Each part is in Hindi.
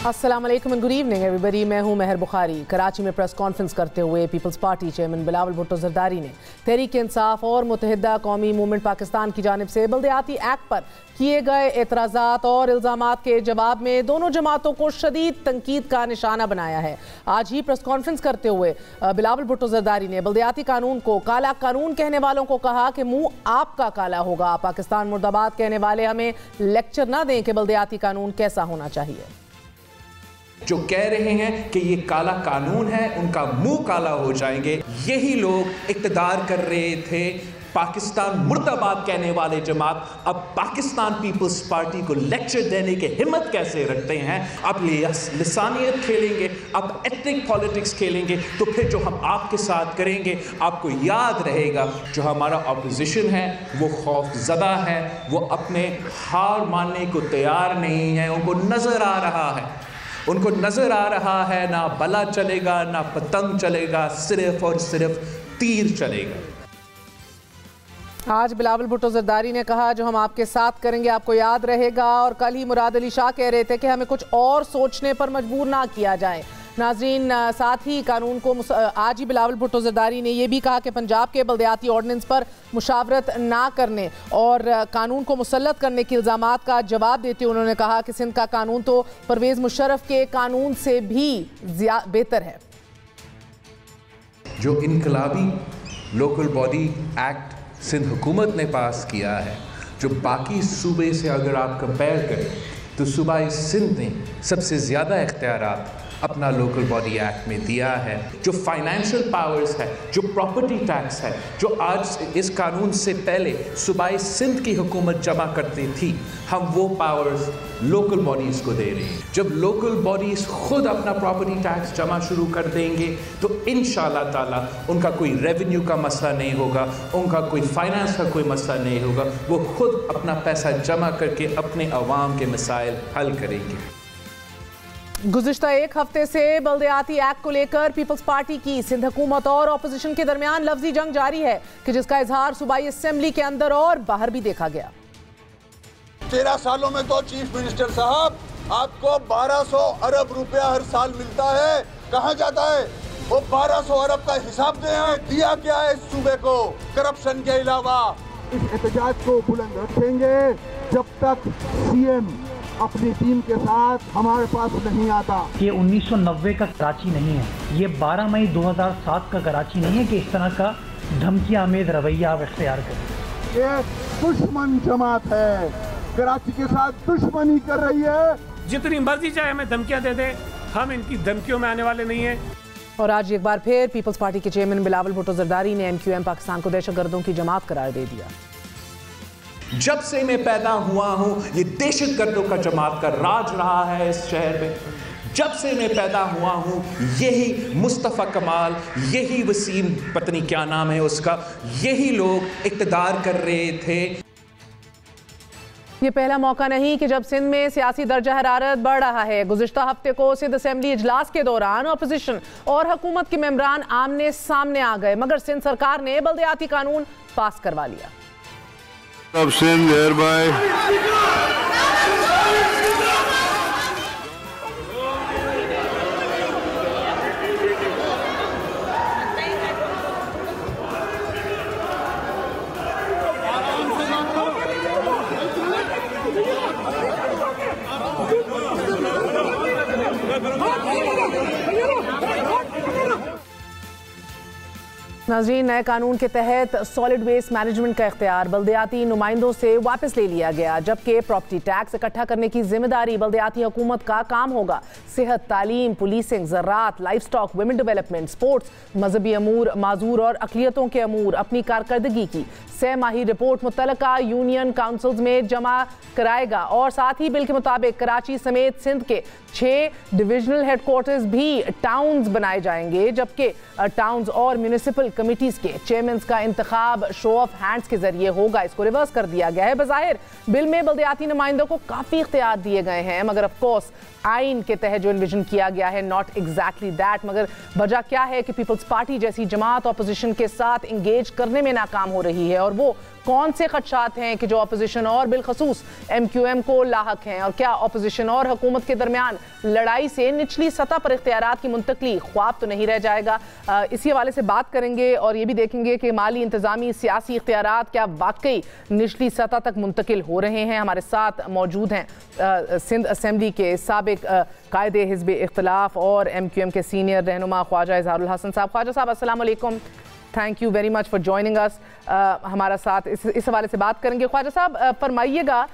अस्सलाम वालेकुम एंड गुड इवनिंग एवरीबॉडी। मैं हूं मेहर बुखारी। कराची में प्रेस कॉन्फ्रेंस करते हुए Peoples Party chairman Bilawal Bhutto Zardari ने तहरीक इंसाफ और मुत्तहिदा कौमी मूवमेंट पाकिस्तान की जानिब से बल्दियाती एक्ट पर किए गए एतराज़ात और इल्ज़ामात के जवाब में दोनों जमातों को शदीद तनकीद का निशाना बनाया है। आज ही प्रेस कॉन्फ्रेंस करते हुए बिलावल भुट्टो जरदारी ने बल्दियाती कानून को काला कानून कहने वालों को कहा कि मुंह आपका काला होगा। पाकिस्तान मुर्दाबाद कहने वाले हमें लेक्चर ना दें कि बल्दियाती कानून कैसा होना चाहिए। जो कह रहे हैं कि ये काला कानून है, उनका मुंह काला हो जाएंगे। यही लोग इक़्तिदार कर रहे थे। पाकिस्तान मुर्दाबाद कहने वाले जमात अब पाकिस्तान पीपल्स पार्टी को लेक्चर देने की हिम्मत कैसे रखते हैं? अब लिसानियत खेलेंगे, अब एथनिक पॉलिटिक्स खेलेंगे, तो फिर जो हम आपके साथ करेंगे आपको याद रहेगा। जो हमारा ऑपोजिशन है वो खौफज़दा है, वो अपने हार मानने को तैयार नहीं है। उनको नज़र आ रहा है, उनको नज़र आ रहा है ना बला चलेगा ना पतंग चलेगा, सिर्फ और सिर्फ तीर चलेगा। आज बिलावल भुट्टो जरदारी ने कहा जो हम आपके साथ करेंगे आपको याद रहेगा। और कल ही मुराद अली शाह कह रहे थे कि हमें कुछ और सोचने पर मजबूर ना किया जाए। नाजरीन, साथ ही कानून को आज ही बिलावल भुट्टो जरदारी ने यह भी कहा कि पंजाब के बल्दियाती ऑर्डिनेंस पर मुशावरत ना करने और कानून को मुसल्लत करने के इल्ज़ामात का जवाब देते हुए उन्होंने कहा कि सिंध का कानून तो परवेज़ मुशर्रफ के कानून से भी बेहतर है। जो इनकलाबी लोकल बॉडी एक्ट सिंध हुकूमत ने पास किया है, जो बाकी सूबे से अगर आप कंपेयर करें तो सूबा सिंध ने सबसे ज़्यादा इख्तियारात अपना लोकल बॉडी एक्ट में दिया है। जो फाइनेंशियल पावर्स है, जो प्रॉपर्टी टैक्स है, जो आज इस कानून से पहले सूबाई सिंध की हुकूमत जमा करती थी, हम वो पावर्स लोकल बॉडीज़ को दे रहे हैं। जब लोकल बॉडीज़ खुद अपना प्रॉपर्टी टैक्स जमा शुरू कर देंगे तो इंशाअल्लाह ताला उनका कोई रेवेन्यू का मसला नहीं होगा, उनका कोई फाइनेंस का कोई मसला नहीं होगा। वो खुद अपना पैसा जमा करके अपने अवाम के मसाइल हल करेंगे। गुज़िश्ता एक हफ्ते से बल्दियाती एक्ट को लेकर पीपल्स पार्टी की सिंध हुकूमत और अपोजिशन के दरमियान लफ्जी जंग जारी है कि जिसका इजहार सूबाई असेंबली के अंदर और बाहर भी देखा गया। 13 सालों में तो चीफ मिनिस्टर साहब आपको 1200 अरब रुपया हर साल मिलता है, कहाँ जाता है वो 1200 अरब का हिसाब दिया क्या है इस सूबे को करप्शन के अलावा? इस एहतजाज को बुलंद रखेंगे जब तक सीएम अपनी टीम के साथ हमारे पास नहीं आता। ये 1990 का कराची नहीं है, ये 12 मई 2007 का कराची नहीं है कि इस तरह का धमकी आमेद रवैया आप इख्तियार करें। ये दुश्मन जमात है, कराची के साथ दुश्मनी कर रही है। जितनी मर्जी चाहे हमें धमकियां दे दे, हम इनकी धमकियों में आने वाले नहीं हैं। और आज एक बार फिर पीपल्स पार्टी के चेयरमैन बिलावल भुट्टो जरदारी ने MQM पाकिस्तान को दहशतगर्दों की जमात करार दे दिया। जब से मैं पैदा हुआ हूं ये दहशतगर्दों का जमात का राज रहा है इस शहर में। जब से मैं पैदा हुआ हूं यही मुस्तफ़ा कमाल, यही वसीम, पत्नी क्या नाम है उसका, यही लोग इक़्तिदार कर रहे थे। ये पहला मौका नहीं कि जब सिंध में सियासी दर्जा हरारत बढ़ रहा है। गुज़िश्ता हफ्ते को सिंध असेंबली इजलास के दौरान अपोजिशन और हुकूमत के मेंबरान आमने सामने आ गए, मगर सिंध सरकार ने बल्दियाती कानून पास करवा लिया। अब सिंध भाई नाज़रीन, नए कानून के तहत सॉलिड वेस्ट मैनेजमेंट का इख्तियार बल्दियाती नुमाइंदों से वापस ले लिया गया, जबकि प्रॉपर्टी टैक्स इकट्ठा करने की जिम्मेदारी बल्दियाती हुकूमत का काम होगा। सेहत, तालीम, पुलिसिंग, ज़राअत, livestock, women development, sports, मजहबी अमूर, माजूर और अक़लियतों के अमूर अपनी कारकर्दगी की 6 माही रिपोर्ट मुतल्लिका यूनियन काउंसिल्स में जमा कराएगा। और साथ ही बिल के मुताबिक कराची समेत सिंध के 6 डिविजनल हेडक्वार्टर्स भी टाउन्स बनाए जाएंगे, जबकि टाउन्स और म्यूनिसिपल कमिटीज के चेयरमैन का इंतखाब शो ऑफ हैंड्स के जरिए होगा। इसको रिवर्स कर दिया गया है। बज़ाहिर बिल में बल्दियाती नुमाइंदों को काफ़ी इख्तियार दिए गए हैं, मगर ऑफ कोर्स आइन के तहत जो इन्विजन किया गया है नॉट एग्जैक्टली दैट। मगर वजह क्या है कि पीपल्स पार्टी जैसी जमात अपोजिशन के साथ इंगेज करने में नाकाम हो रही है और वो कौन से खदशात हैं कि जो अपोजिशन और बिलखसूस MQM को लाहक हैं, और क्या अपोजिशन और हुकूमत के दरमियान लड़ाई से निचली सतह पर इख्तियारात की मुंतकली ख्वाब तो नहीं रह जाएगा। इसी हवाले से बात करेंगे और ये भी देखेंगे कि माली, इंतजामी, सियासी इख्तियारात क्या वाकई निचली सतह तक मुंतकिल हो रहे हैं। हमारे साथ मौजूद हैं सिंध असम्बली के साबिक कायदे हिज़्ब इख्तिलाफ और MQM के सीनियर रहनुमा ख्वाजा इजहारुल हसन साहब। ख्वाजा साहब अस्सलाम वालेकुम, thank you very much for joining us. हमारा साथ इस हवाले से बात करेंगे। ख्वाजा साहब फरमाइएगा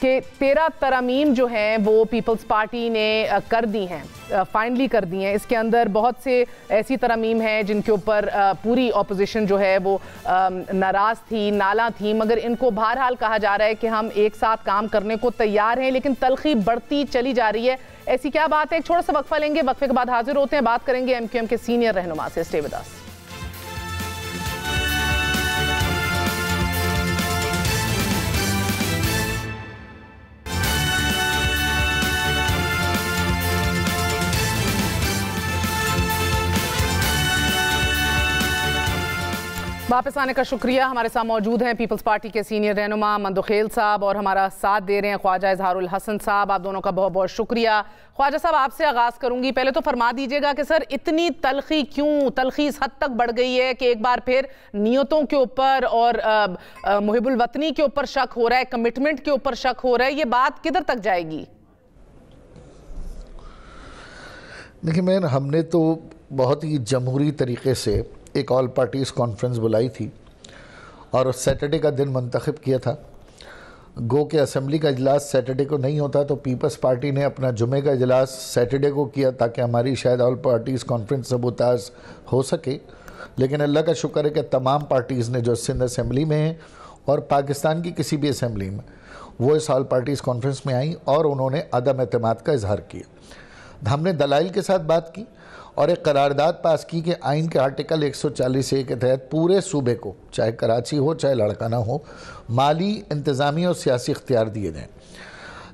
कि 13 तरमीम जो हैं वो पीपल्स पार्टी ने कर दी हैं, फाइनली कर दी हैं। इसके अंदर बहुत से ऐसी तरमीम हैं जिनके ऊपर पूरी अपोजिशन जो है वो नाराज़ थी, नाला थी, मगर इनको बहरहाल कहा जा रहा है कि हम एक साथ काम करने को तैयार हैं, लेकिन तलखी बढ़ती चली जा रही है। ऐसी क्या बात है? एक छोटा सा वक्फा लेंगे, वक्फे के बाद हाजिर होते हैं, बात करेंगे MQM के सीनियर रहनुमा से। स्टे विद अस। वापस आने का शुक्रिया। हमारे साथ मौजूद हैं पीपल्स पार्टी के सीनियर रहनुमा मंदुखेल साहब और हमारा साथ दे रहे हैं ख्वाजा इजहारुल हसन साहब। आप दोनों का बहुत बहुत शुक्रिया। ख्वाजा साहब आपसे आगाज़ करूंगी, पहले तो फरमा दीजिएगा कि सर इतनी तलखी क्यों, तलखी इस हद तक बढ़ गई है कि एक बार फिर नियतों के ऊपर और मुहिबुल वतनी के ऊपर शक हो रहा है, कमिटमेंट के ऊपर शक हो रहा है, ये बात किधर तक जाएगी? देखिए मैन, हमने तो बहुत ही जमहूरी तरीके से एक ऑल पार्टीज़ कॉन्फ्रेंस बुलाई थी और सैटरडे का दिन मंतखब किया था। गो के असम्बली का इजलास सैटरडे को नहीं होता तो पीपल्स पार्टी ने अपना जुमे का इजलास सैटरडे को किया ताकि हमारी शायद ऑल पार्टीज़ कॉन्फ्रेंस सबूताज हो सके। लेकिन अल्लाह का शुक्र है कि तमाम पार्टीज़ ने जो सिंध असम्बली में हैं और पाकिस्तान की किसी भी असम्बली में, वो इस ऑल पार्टीज़ कॉन्फ्रेंस में आई और उन्होंने अदम एतमाद का इजहार किया। हमने दलाइल के साथ बात की और एक करारदाद पास की कि आइन के आर्टिकल 140A के तहत पूरे सूबे को, चाहे कराची हो चाहे लाड़काना हो, माली, इंतज़ामी और सियासी इख्तियार दिए जाएँ।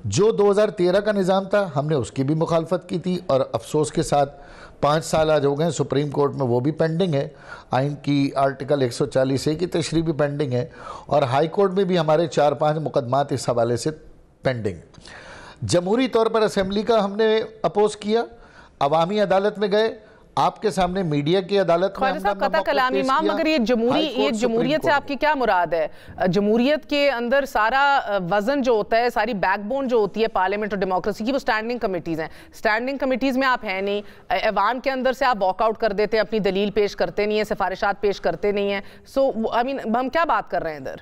जो 2013 का निज़ाम था हमने उसकी भी मुखालफत की थी और अफसोस के साथ 5 साल आज हो गए, सुप्रीम कोर्ट में वो भी पेंडिंग है। आइन की आर्टिकल 140A की तशरीह भी पेंडिंग है और हाई कोर्ट में भी हमारे 4-5 मुकदमात इस हवाले से पेंडिंग। जमहूरी तौर पर असम्बली का हमने अपोज किया, अवामी अदालत में गए, आपके सामने मीडिया की अदालत में मगर ये जमहूरियत से आपकी क्या मुराद है? जमहूरियत के अंदर सारा वजन जो होता है, सारी बैकबोन जो होती है पार्लियामेंट और डेमोक्रेसी की, वो स्टैंडिंग कमेटीज़ हैं। स्टैंडिंग कमेटीज़ में आप हैं नहीं, ऐवान के अंदर से आप वॉकआउट कर देते हैं, अपनी दलील पेश करते नहीं है, सिफारिशात पेश करते नहीं हैं। सो आई मीन हम क्या बात कर रहे हैं इधर?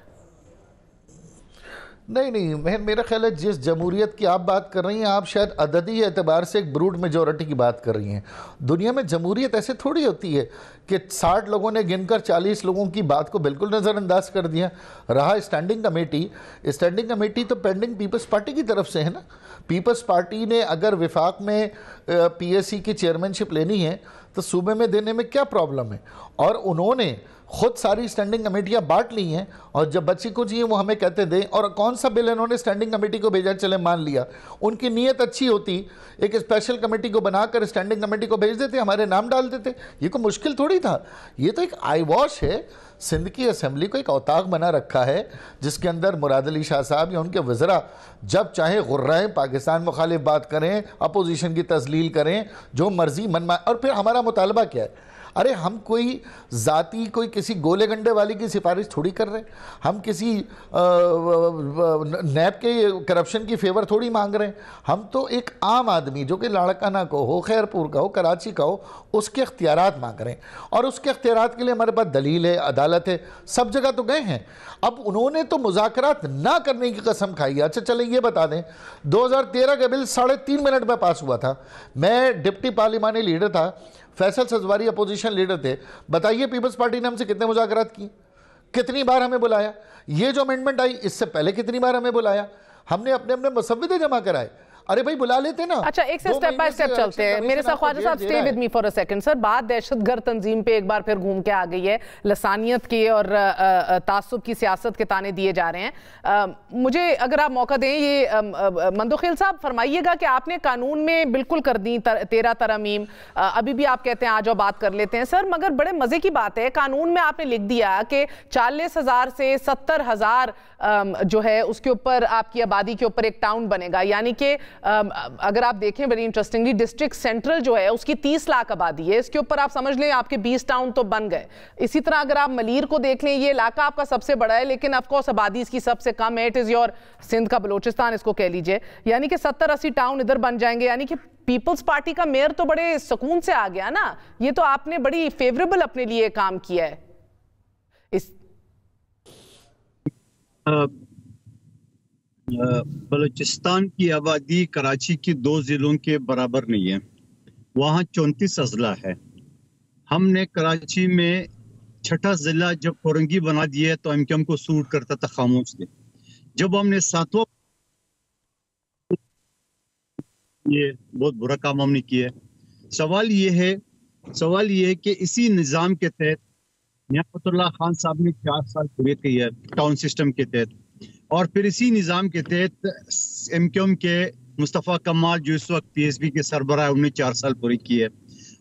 नहीं, मेरा ख्याल है जिस जमहूरियत की आप बात कर रही हैं, आप शायद अददी एतबार से एक ब्रूड मेजॉरिटी की बात कर रही हैं। दुनिया में जमहूरियत ऐसे थोड़ी होती है कि 60 लोगों ने गिनकर 40 लोगों की बात को बिल्कुल नज़रअंदाज कर दिया। रहा स्टैंडिंग कमेटी तो पेंडिंग पीपल्स पार्टी की तरफ से है ना। पीपल्स पार्टी ने अगर विफाक में PAC की चेयरमैनशिप लेनी है तो सूबे में देने में क्या प्रॉब्लम है? और उन्होंने खुद सारी स्टैंडिंग कमेटियाँ बांट ली हैं और जब बच्ची को चाहिए वो हमें कहते दें। और कौन सा बिल इन्होंने स्टैंडिंग कमेटी को भेजा, चले मान लिया उनकी नीयत अच्छी होती, एक स्पेशल कमेटी को बनाकर स्टैंडिंग कमेटी को भेज देते, हमारे नाम डाल देते, ये कोई मुश्किल थोड़ी था। ये तो एक आई वॉश है। सिंध की असम्बली को एक औताक बना रखा है जिसके अंदर मुराद अली शाह साहब या उनके वज़रा जब चाहे गुर्राएं, पाकिस्तान मुखालिफ बात करें, अपोजिशन की तस्लील करें, जो मर्जी मनमा। और फिर हमारा मुतालबा क्या है? अरे हम कोई ज़ाती, कोई किसी गोले गंडे वाली की सिफारिश थोड़ी कर रहे हैं, हम किसी नैब के करप्शन की फेवर थोड़ी मांग रहे हैं। हम तो एक आम आदमी जो कि लाड़काना को हो, खैरपुर का हो, कराची का हो, उसके इख्तियारात मांग रहे हैं और उसके इख्तियारात के लिए हमारे पास दलील है, अदालत है, सब जगह तो गए हैं। अब उन्होंने तो मुज़ाकरात ना करने की कसम खाई है। अच्छा चलें ये बता दें, 2013 का बिल 3.5 मिनट में पास हुआ था। मैं डिप्टी पार्लिमानी लीडर था, फैसल सजवारी अपोजिशन लीडर थे। बताइए पीपल्स पार्टी ने हमसे कितने मुज़ाकरात की, कितनी बार हमें बुलाया? ये जो अमेंडमेंट आई इससे पहले कितनी बार हमें बुलाया? हमने अपने अपने मुसव्विदे जमा कराए। अरे भाई बुला लेते ना। अच्छा, एक से स्टेप बाय स्टेप चलते हैं। मेरे साथ Khwaja Sahab, stay with me for a second. Sir, बात दहशतगर्द तंजीम पे एक बार फिर घूम के आ गई है। लसानियत के और तासुब की सियासत के ताने दिए जा रहे हैं। मुझे अगर आप मौका दें, ये मंदोखेल साहब फरमाइएगा कि आपने कानून में बिल्कुल कर दी 13 तरमीम, अभी भी आप कहते हैं आ जाओ बात कर लेते हैं। सर, मगर बड़े मजे की बात है, कानून में आपने लिख दिया कि 40,000 से 70,000 जो है उसके ऊपर आपकी आबादी के ऊपर एक टाउन बनेगा। यानी कि अगर आप देखें वेरी इंटरेस्टिंगली, डिस्ट्रिक्ट सेंट्रल जो है उसकी 30 लाख आबादी है, इसके ऊपर आप समझ लें आपके 20 टाउन तो बन गए। इसी तरह अगर आप मलीर को देख लें, ये इलाका आपका सबसे बड़ा है लेकिन ऑफकोर्स आबादी इसकी सबसे कम है। इट इज योर सिंध का बलोचिस्तान इसको कह लीजिए। यानी कि 70-80 टाउन इधर बन जाएंगे। यानी कि पीपल्स पार्टी का मेयर तो बड़े सुकून से आ गया ना। ये तो आपने बड़ी फेवरेबल अपने लिए काम किया है। इस बलूचिस्तान की आबादी कराची की 2 जिलों के बराबर नहीं है। वहाँ 34 अजला है। हमने कराची में 6ठा जिला जब औरंगी बना दिया तो एमक्यूएम को सूट करता था खामोश थे। जब हमने 7वां, ये बहुत बुरा काम हमने किया। सवाल ये है कि इसी निज़ाम के तहत नियामतुल्लाह खान साहब ने 4 साल पूरे किए टाउन सिस्टम के तहत, और फिर इसी निज़ाम के तहत एमक्यूएम के मुस्तफ़ा कमाल जो इस वक्त पीएसबी के सरबराह है, उन्होंने 4 साल पूरे किए।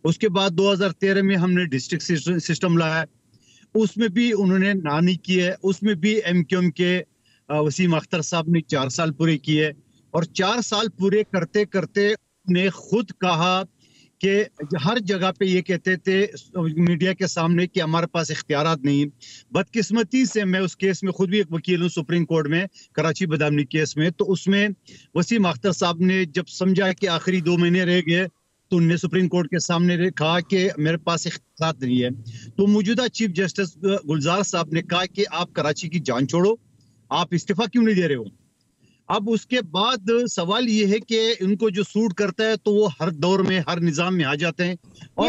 उसके बाद 2013 में हमने डिस्ट्रिक्ट सिस्टम लाया, उसमें भी उन्होंने ना नहीं किए। उसमें भी एमक्यूएम के वसीम अख्तर साहब ने 4 साल पूरे किए, और 4 साल पूरे करते करते उन्होंने खुद कहा कि हर जगह पे ये कहते थे मीडिया के सामने कि हमारे पास इख्तियारात नहीं। बदकिस्मती से मैं उस केस में खुद भी एक वकील हूँ सुप्रीम कोर्ट में, कराची बदामनी केस में। तो उसमें वसीम अख्तर साहब ने जब समझा कि आखिरी 2 महीने रह गए तो उन्होंने सुप्रीम कोर्ट के सामने कहा कि मेरे पास इख्तियारात नहीं है। तो मौजूदा चीफ जस्टिस गुलजार साहब ने कहा कि आप कराची की जान छोड़ो, आप इस्तीफा क्यों नहीं दे रहे हो। अब उसके बाद सवाल ये है कि उनको जो सूट करता है तो वो हर दौर में हर निजाम में आ जाते हैं। और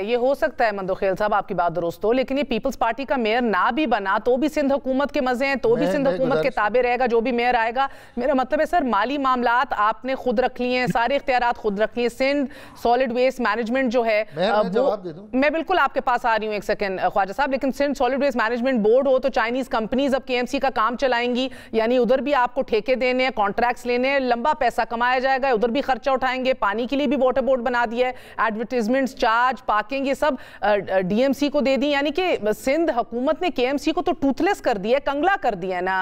ये हो सकता है मंदोखेल साहब, आपकी बात दुरुस्त हो, लेकिन ये पीपल्स पार्टी का मेयर ना भी बना तो भी सिंध हुकूमत के मजे हैं, तो भी सिंध हुकूमत के ताबे रहेगा जो भी मेयर आएगा। मेरा मतलब है सर, माली मामलात आपने खुद रख लिए हैं, सारे इख्तियारात खुद रख लिए। सिंध सॉलिड वेस्ट मैनेजमेंट जो है मैं बिल्कुल आपके पास आ रही हूँ, एक सेकंड ख्वाजा साहब। लेकिन Sindh solid waste management board हो तो चाइनीज कंपनीज अब केएमसी का काम चलाएंगी, यानी उधर भी आपको ठेके देने, कॉन्ट्रैक्ट्स लेने, लंबा पैसा कमाया जाएगा, उधर भी खर्चा उठाएंगे। पानी के लिए भी वाटर बोर्ड बना दिया है, एडवर्टाइजमेंट्स, चार्ज, पार्किंग, ये सब डीएमसी को दे दी। यानी कि सिंध हुकूमत ने केएमसी को तो टूथलेस कर दिया, कंगला कर दिया है ना।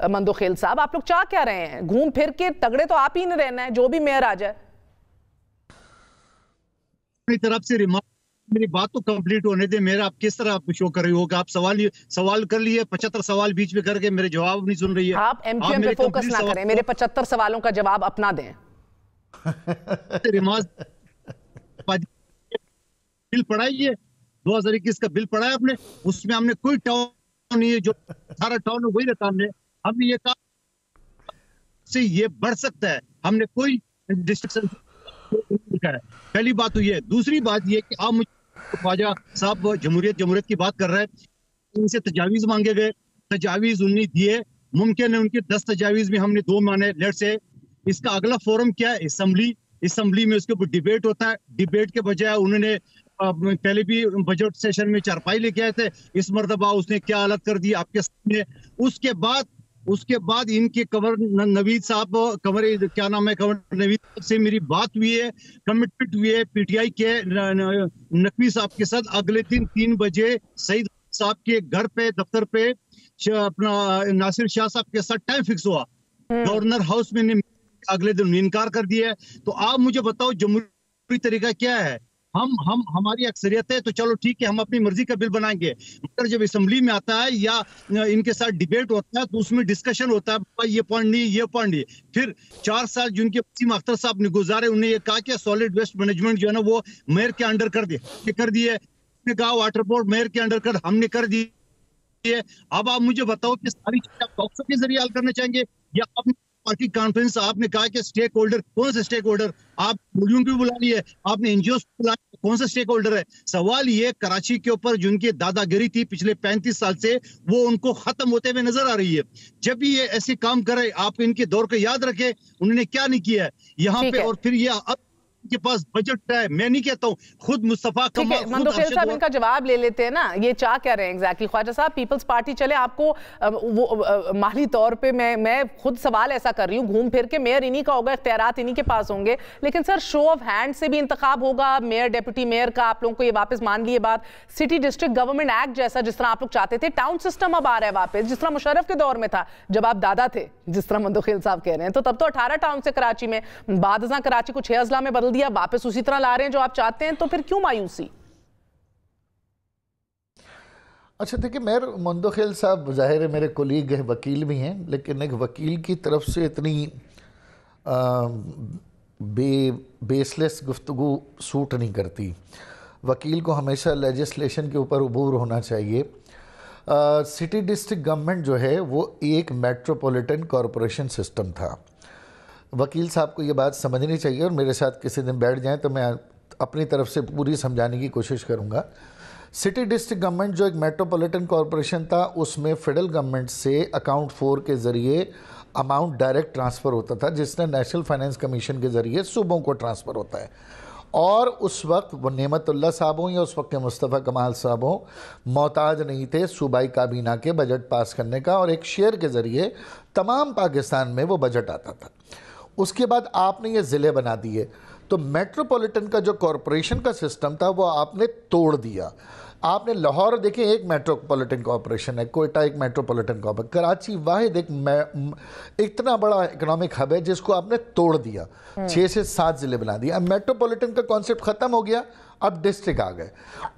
मंदोखेल साहब, आप लोग चाह क्या रहे हैं? घूम फिर के तगड़े तो आप ही नहीं रहना है, जो भी मेयर आ जाए। अपनी तरफ से मेरी बात तो कंप्लीट होने दे। मेरा आप किस तरह आप शो कर रही हो कि आप सवाल कर लिए, 75 सवाल बीच में करके मेरे जवाब नहीं सुन रही है। आप एमक्यूएम पे फोकस ना करें, मेरे 75 सवालों का जवाब अपना दें। बिल पढ़ा है 2021 का बिल पढ़ा है आपने? उसमें हमने कोई टाउन नहीं है, जो सारा टाउन है वही रहता। हमने ये कहा से ये बढ़ सकता है, हमने कोई डिस्ट्रिक्ट लिखा है। पहली बात तो ये। दूसरी बात ये कि आप मुझे ख्वाजा साहब जमहूरियत की बात कर रहे हैं, इनसे तजावीज मांगे गए, तजावीज उन्हें दिए। मुमकिन है उनके 10 तजावीज में हमने 2 माने। लेट से इसका अगला फोरम क्या है? असम्बली में उसके ऊपर डिबेट होता है। डिबेट के बजाय उन्होंने पहले भी बजट सेशन में चारपाई लेके आए थे, इस मरतबा उसने क्या हालत कर दी आपके सामने। उसके बाद इनके कंवर नवीद साहब, क्या नाम है, कंवर नवीद से मेरी बात हुई है, कमिटमेंट हुई है पीटीआई के नकवी साहब के साथ। अगले दिन 3 बजे सईद साहब के घर पे, दफ्तर पे अपना नासिर शाह साहब के साथ टाइम फिक्स हुआ। गवर्नर हाउस में ने अगले दिन इनकार कर दिया है। तो आप मुझे बताओ जमहूरी तरीका क्या है? हमारी अक्सरियत है तो चलो ठीक है, हम अपनी मर्जी का बिल बनाएंगे। मगर जब असेंबली में आता है या इनके साथ डिबेट होता है तो उसमें डिस्कशन होता है, ये पॉइंट नहीं, ये पॉइंट नहीं। फिर 4 साल जिनके वसीम अख्तर साहब ने गुजारे, उन्हें ये कहा कि सॉलिड वेस्ट मैनेजमेंट जो है ना वो मेयर के अंडर कर दिए। कहा वाटर बोर्ड मेयर के अंडर कर, हमने कर दिए। अब आप मुझे बताओ कि सारी चीजें आप टॉक्सो के जरिए हल करना चाहेंगे या आप पार्टी कॉन्फ्रेंस आपने कहा कि स्टेक होल्डर, कौन से स्टेक होल्डर? आप यूनियन को बुला लिए, आपने एनजीओ को बुला लिया, कौन सा स्टेक होल्डर है? सवाल ये कराची के ऊपर जिनकी दादागिरी थी पिछले 35 साल से, वो उनको खत्म होते हुए नजर आ रही है। जब भी ये ऐसे काम करे, आप इनके दौर को याद रखें, उन्होंने क्या नहीं किया है यहाँ पे। और फिर ये अब के पास बजट है, मैं नहीं कहता हूँ, खुद मुस्तफा कमाल, मंदोखेल साहब इनका जवाब ले लेते हैं ना, ये चाह क्या रहे हैं exactly. Khwaja Sahab, peoples party चले, आपको वो माली तौर पे मैं खुद सवाल ऐसा कर रही हूँ, घूम फिर के मेयर इन्हीं का होगा, इख्तियारात इन्हीं के पास होंगे, लेकिन सर शो ऑफ हैंड से भी इंतखाब होगा मेयर डिप्टी मेयर का। आप लोगों को ये वापस मान लिए बात, सिटी डिस्ट्रिक्ट गवर्नमेंट एक्ट जैसा जिस तरह आप लोग चाहते थे, टाउन सिस्टम अब आ रहा है वापस, जिस तरह मुशर्रफ के दौर में था जब आप दादा थे, जिस तरह मंदोखेल साहब कह रहे हैं। तो तब तो 18 टाउन से कराची में, बाद कराची को 6 अजला में बदल दिया, वापस उसी तरह ला रहे हैं जो आप चाहते हैं, तो फिर क्यों मायूसी? अच्छा देखिए, मेयर मंदोखेल साहब जाहिर है मेरे कोलीग हैं, वकील भी हैं, लेकिन एक वकील की तरफ से इतनी बेसलेस गुफ्तगू सूट नहीं करती। वकील को हमेशा लेजिस्लेशन के ऊपर उबूर होना चाहिए। सिटी डिस्ट्रिक्ट गवर्नमेंट जो है वो एक मेट्रोपॉलिटन कॉरपोरेशन सिस्टम था। वकील साहब को ये बात समझनी चाहिए, और मेरे साथ किसी दिन बैठ जाएं तो मैं अपनी तरफ से पूरी समझाने की कोशिश करूंगा। सिटी डिस्ट्रिक्ट गवर्नमेंट जो एक मेट्रोपॉलिटन कॉरपोरेशन था, उसमें फेडरल गवर्नमेंट से अकाउंट 4 के ज़रिए अमाउंट डायरेक्ट ट्रांसफ़र होता था, जिसने नेशनल फाइनेंस कमीशन के ज़रिए सूबों को ट्रांसफ़र होता है। और उस वक्त वो नेमतुल्लाह साहब हों या उस वक्त के मुस्तफ़ा कमाल साहब हों, मोहताज नहीं थे सूबाई काबीना के बजट पास करने का, और एक शेयर के ज़रिए तमाम पाकिस्तान में वो बजट आता था। उसके बाद आपने ये ज़िले बना दिए, तो मेट्रोपॉलिटन का जो कॉरपोरेशन का सिस्टम था वो आपने तोड़ दिया। आपने लाहौर देखें, एक मेट्रोपॉलिटन कॉरपोरेशन है, कोयटा एक मेट्रोपॉलिटन कॉरपोरेशन, कराची वाहिद एक इतना बड़ा इकोनॉमिक हब है जिसको आपने तोड़ दिया, 6 से 7 ज़िले बना दिया। अब मेट्रोपॉलिटन का कॉन्सेप्ट ख़त्म हो गया, अब डिस्ट्रिक्ट आ गए।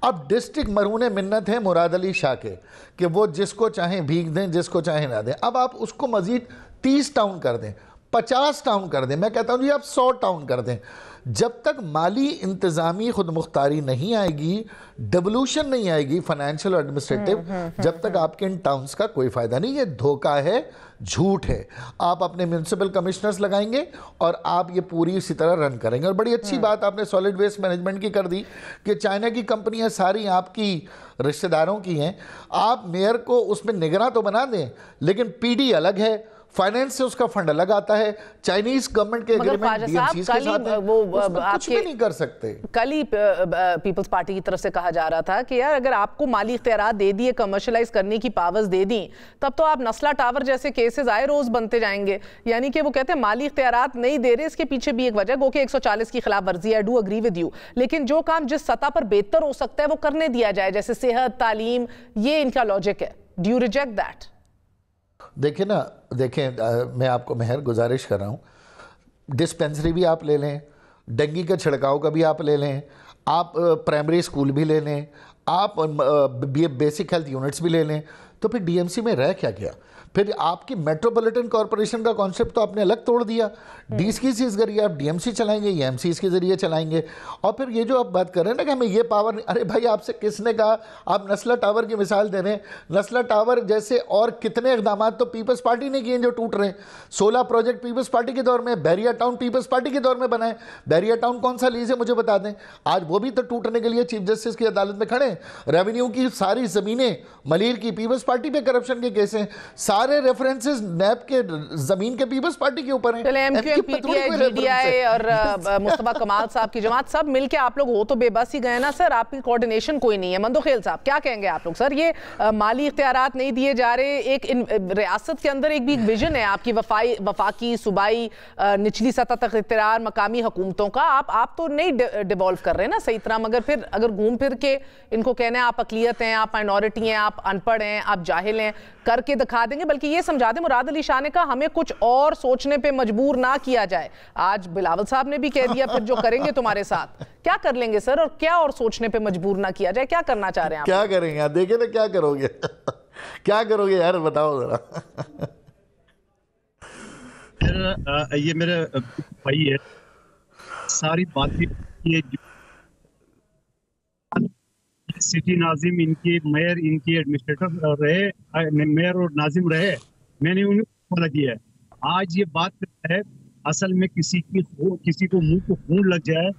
अब डिस्ट्रिक्ट मरहून मिन्नत है मुराद अली शाह के कि वो जिसको चाहें भीग दें, जिसको चाहें ना दें। अब आप उसको मज़ीद 30 टाउन कर दें, 50 टाउन कर दें, मैं कहता हूँ जी आप 100 टाउन कर दें। जब तक माली इंतज़ामी खुद मुख्तारी नहीं आएगी, डिवोल्यूशन नहीं आएगी फाइनेंशियल और एडमिनिस्ट्रेटिव, जब तक आपके इन टाउन्स का कोई फ़ायदा नहीं। ये धोखा है, झूठ है। आप अपने म्यूनसिपल कमिश्नर्स लगाएंगे और आप ये पूरी इसी तरह रन करेंगे। और बड़ी अच्छी बात आपने सॉलिड वेस्ट मैनेजमेंट की कर दी कि चाइना की कंपनियां सारी आपकी रिश्तेदारों की हैं। आप मेयर को उसमें निगरान तो बना दें, लेकिन पीडी अलग है, फाइनेंस से उसका फंड अलग आता है, चाइनीज गवर्नमेंट के एग्रीमेंट डीएमसीज के साथ है, वो कुछ भी नहीं कर सकते। कल ही पीपल्स पार्टी की तरफ से कहा जा रहा था कि यार अगर आपको माली इख्तियारात दे दिए, कमर्शलाइज करने की पावर्स दे दी, तब तो आप नस्ला टावर जैसे केसेस आए रोज बनते जाएंगे। यानी कि वो कहते हैं माली इख्तियारात नहीं दे रहे, इसके पीछे भी एक वजह गो कि 140 की खिलाफ वर्जी है, डू अग्री विद यू, लेकिन जो काम जिस सतह पर बेहतर हो सकता है वो करने दिया जाए, जैसे सेहत, तालीम, ये इनका लॉजिक है। Do you reject that? देखें ना, देखें मैं आपको मेहर गुजारिश कर रहा हूँ, डिस्पेंसरी भी आप ले लें, डेंगू के छिड़काव का भी आप ले लें, आप प्राइमरी स्कूल भी ले लें, आप बेसिक हेल्थ यूनिट्स भी ले लें, तो फिर डीएमसी में रह क्या गया? फिर आपकी मेट्रोपॉलिटन कॉरपोरेशन का कॉन्सेप्ट तो आपने अलग तोड़ दिया। डीसी के जरिए आप डीएमसी चलाएंगे, ये एमसीज के जरिए चलाएंगे। और फिर ये जो आप बात कर रहे हैं ना कि हमें ये पावर नहीं, अरे भाई आपसे किसने कहा? आप नस्ला टावर की मिसाल दे रहे हैं। नस्ला टावर जैसे और कितने इकदाम तो पीपल्स पार्टी ने किए जो टूट रहे हैं। 16 प्रोजेक्ट पीपल्स पार्टी के दौर में, बैरिया टाउन पीपल्स पार्टी के दौर में बनाए। बैरिया टाउन कौन सा लीज है मुझे बता दें, आज वो भी तो टूटने के लिए चीफ जस्टिस की अदालत में खड़े। रेवेन्यू की सारी जमीनें मलिर की पीपल्स पार्टी पे करप्शन के केस हैं, सारे रेफरेंसेस नैब के जमीन के पीपल्स पार्टी के ऊपर हैं। जीडीआई और मुस्तफा कमाल साहब की जमात सब मिलके आप लोग हो तो बेबस ही गए ना सर, आपकी कोऑर्डिनेशन कोई नहीं है। मंदोखेल साहब क्या कहेंगे आप लोग? सर ये माली इख्तियारात नहीं दिए जा रहे, एक रियासत के अंदर एक भी विजन है आपकी वफाकी, सूबाई, निचली सतह तक इख्तियार, मकामी हुकूमतों का, आप तो नहीं डिवॉल्व कर रहे ना सही तरह। मगर फिर अगर घूम फिर के इनको कहना है आप अकलियत हैं, आप माइनॉरिटी हैं, आप अनपढ़ हैं, आप जाहिल हैं, करके दिखा देंगे। बल्कि ये समझा दें, मुराद अली शाह ने कहा हमें कुछ और सोचने पे मजबूर ना किया जाए। आज बिलावल साहब ने भी कह दिया फिर जो करेंगे तुम्हारे साथ। क्या कर लेंगे सर, और क्या और सोचने पे मजबूर ना किया जाए? क्या करना चाह रहे हैं आप? क्या करेंगे आप? देखिए ना क्या करोगे क्या करोगे यार, बताओ जरा। ये मेरे भाई है, सारी बातें ये सिटी नाजिम इनके मेयर, इनके एडमिनिस्ट्रेटर रहे, मेयर और नाजिम रहे, मैंने उन्हें फॉलो किया है। आज ये बात करता है, असल में किसी को मुंह को खून लग जाए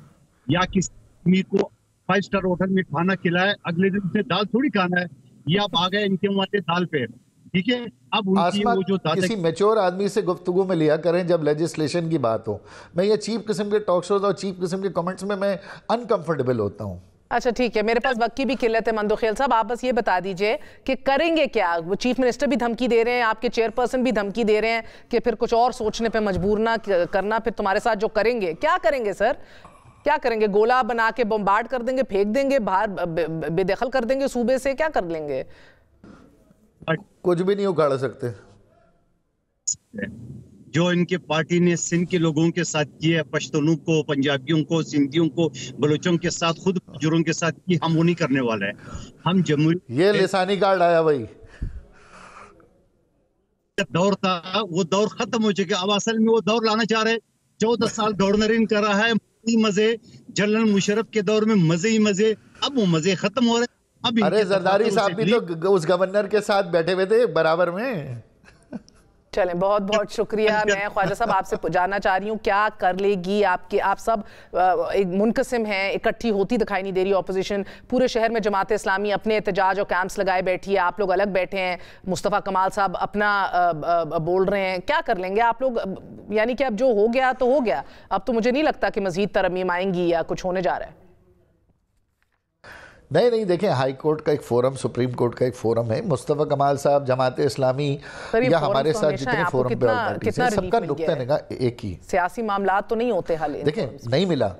या किसी को 5 स्टार होटल में खाना खिलाए, अगले दिन से दाल थोड़ी खाना है, ये आप आ गए इनके वाले दाल पे, ठीक है। अब उनकी वो जो किसी मैच्योर आदमी से गुफ्तगू में लिया करें जब लेजिस्लेशन की बात हो। मैं ये चीप किस्म के टॉक शोज और चीप किस्म के कमेंट्स में मैं अनकंफर्टेबल होता हूँ। अच्छा ठीक है, मेरे पास वक्त की भी किल्लत है मंदोखेल साहब, आप बस ये बता दीजिए कि करेंगे क्या? वो चीफ मिनिस्टर भी धमकी दे रहे हैं, आपके चेयरपर्सन भी धमकी दे रहे हैं कि फिर कुछ और सोचने पे मजबूर ना करना, फिर तुम्हारे साथ जो करेंगे। क्या करेंगे सर, क्या करेंगे? गोला बना के बम्बार्ड कर देंगे, फेंक देंगे बाहर, बेदखल कर देंगे सूबे से, क्या कर लेंगे? कुछ भी नहीं उखाड़ सकते। जो इनके पार्टी ने सिंध के लोगों के साथ किया, पश्तूनों को, पंजाबियों को, सिंधियों को, बलोचों के साथ, खुद जुर्म के साथ की, हम वो नहीं करने वाले हैं। हम जमहूरी ये लिसानी कार्ड आया भाई, दौर था वो दौर खत्म हो चुका। अब असल में वो दौर लाना चाह रहे। 14 साल गवर्नर कर रहा है, मजे जनरल मुशर्रफ के दौर में मजे ही मजे, अब वो मजे खत्म हो रहे। अब अरे जरदारी साहब भी तो उस गवर्नर के साथ बैठे हुए थे बराबर में। चलें, बहुत बहुत शुक्रिया। मैं ख्वाजा साहब आपसे जानना चाह रही हूँ, क्या कर लेगी आपके, आप सब एक मुनकसिम हैं, इकट्ठी होती दिखाई नहीं दे रही ऑपोजिशन, पूरे शहर में जमात इस्लामी अपने एहतजाज और कैंप्स लगाए बैठी है, आप लोग अलग बैठे हैं, मुस्तफ़ा कमाल साहब अपना बोल रहे हैं, क्या कर लेंगे आप लोग? यानी कि अब जो हो गया तो हो गया, अब तो मुझे नहीं लगता कि मजीद तरमीम आएंगी या कुछ होने जा रहा है। नहीं, देखें, हाई कोर्ट का एक फोरम, सुप्रीम कोर्ट का एक फोरम है, मुस्तफ़ा कमाल साहब, जमात इस्लामी या हमारे साथ जितने फोरम पे ऑर्गेनाइज हैं, सबका नुक्ता निगाह एक ही, सियासी मामला तो नहीं होते हाल। देखें, नहीं मिला।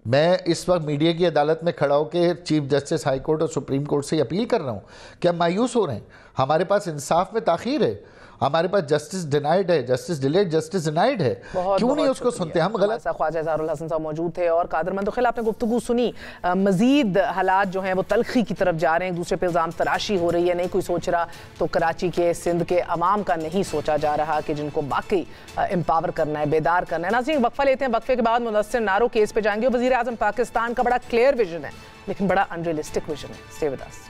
मैं इस वक्त मीडिया की अदालत में खड़ा होकर चीफ जस्टिस हाई कोर्ट और सुप्रीम कोर्ट से अपील कर रहा हूँ कि हम मायूस हो रहे हैं, हमारे पास इंसाफ में ताखीर है, हमारे पास जस्टिस डिनाइड है, जस्टिस डिलेड, जस्टिस डिनाइड है, क्यों नहीं उसको सुनते हम? गलत। ख्वाजा इज़हारुल हसन साहब मौजूद थे और कादर मंदोखेल, आपने गुफ्तगू सुनी, मजीद हालात जो हैं वो तलखी की तरफ जा रहे हैं, एक दूसरे पे इल्ज़ाम तराशी हो रही है, नहीं कोई सोच रहा तो कराची के, सिंध के अवाम का नहीं सोचा जा रहा कि जिनको बाकी एम्पावर करना है, बेदार करना है। नाज़रीन, वक्फा लेते हैं, वक्फे के बाद मुदस्सिर नारो केस पे जाएंगे। वज़ीर आज़म पाकिस्तान का बड़ा क्लियर विजन है लेकिन बड़ा अनरियलिस्टिक विजन है। Stay with us.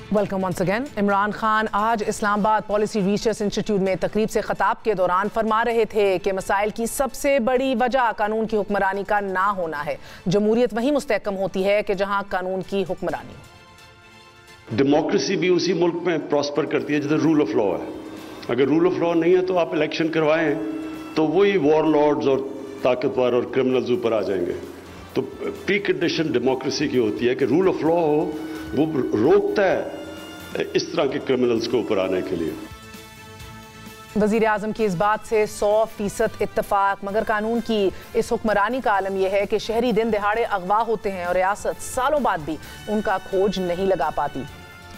Welcome once again. Imran Khan आज इस्लामाबाद पॉलिसी रिसर्च इंस्टीट्यूट में तकरीब से खिताब के दौरान फरमा रहे थे कि मसाइल की सबसे बड़ी वजह कानून की हुक्मरानी का ना होना है। जमहूरियत वहीं मुस्तहकम होती है कि जहां कानून की हुक्मरानी हो। डेमोक्रेसी भी उसी मुल्क में प्रॉस्पर करती है जिधर रूल ऑफ लॉ है। अगर रूल ऑफ लॉ नहीं है तो आप इलेक्शन करवाएं तो वही वॉरलॉर्ड्स और ताकतवर और क्रिमिनल्स ऊपर आ जाएंगे। तो प्री कंडीशन डेमोक्रेसी की होती है कि रूल ऑफ लॉ हो, वो रोकता है इस तरह के क्रिमिनल्स को ऊपर आने के लिए। वज़ीर आज़म की इस बात से 100% इत्तफाक, मगर कानून की इस हुक्मरानी का आलम यह है कि शहरी दिन दिहाड़े अगवा होते हैं और रियासत सालों बाद भी उनका खोज नहीं लगा पाती।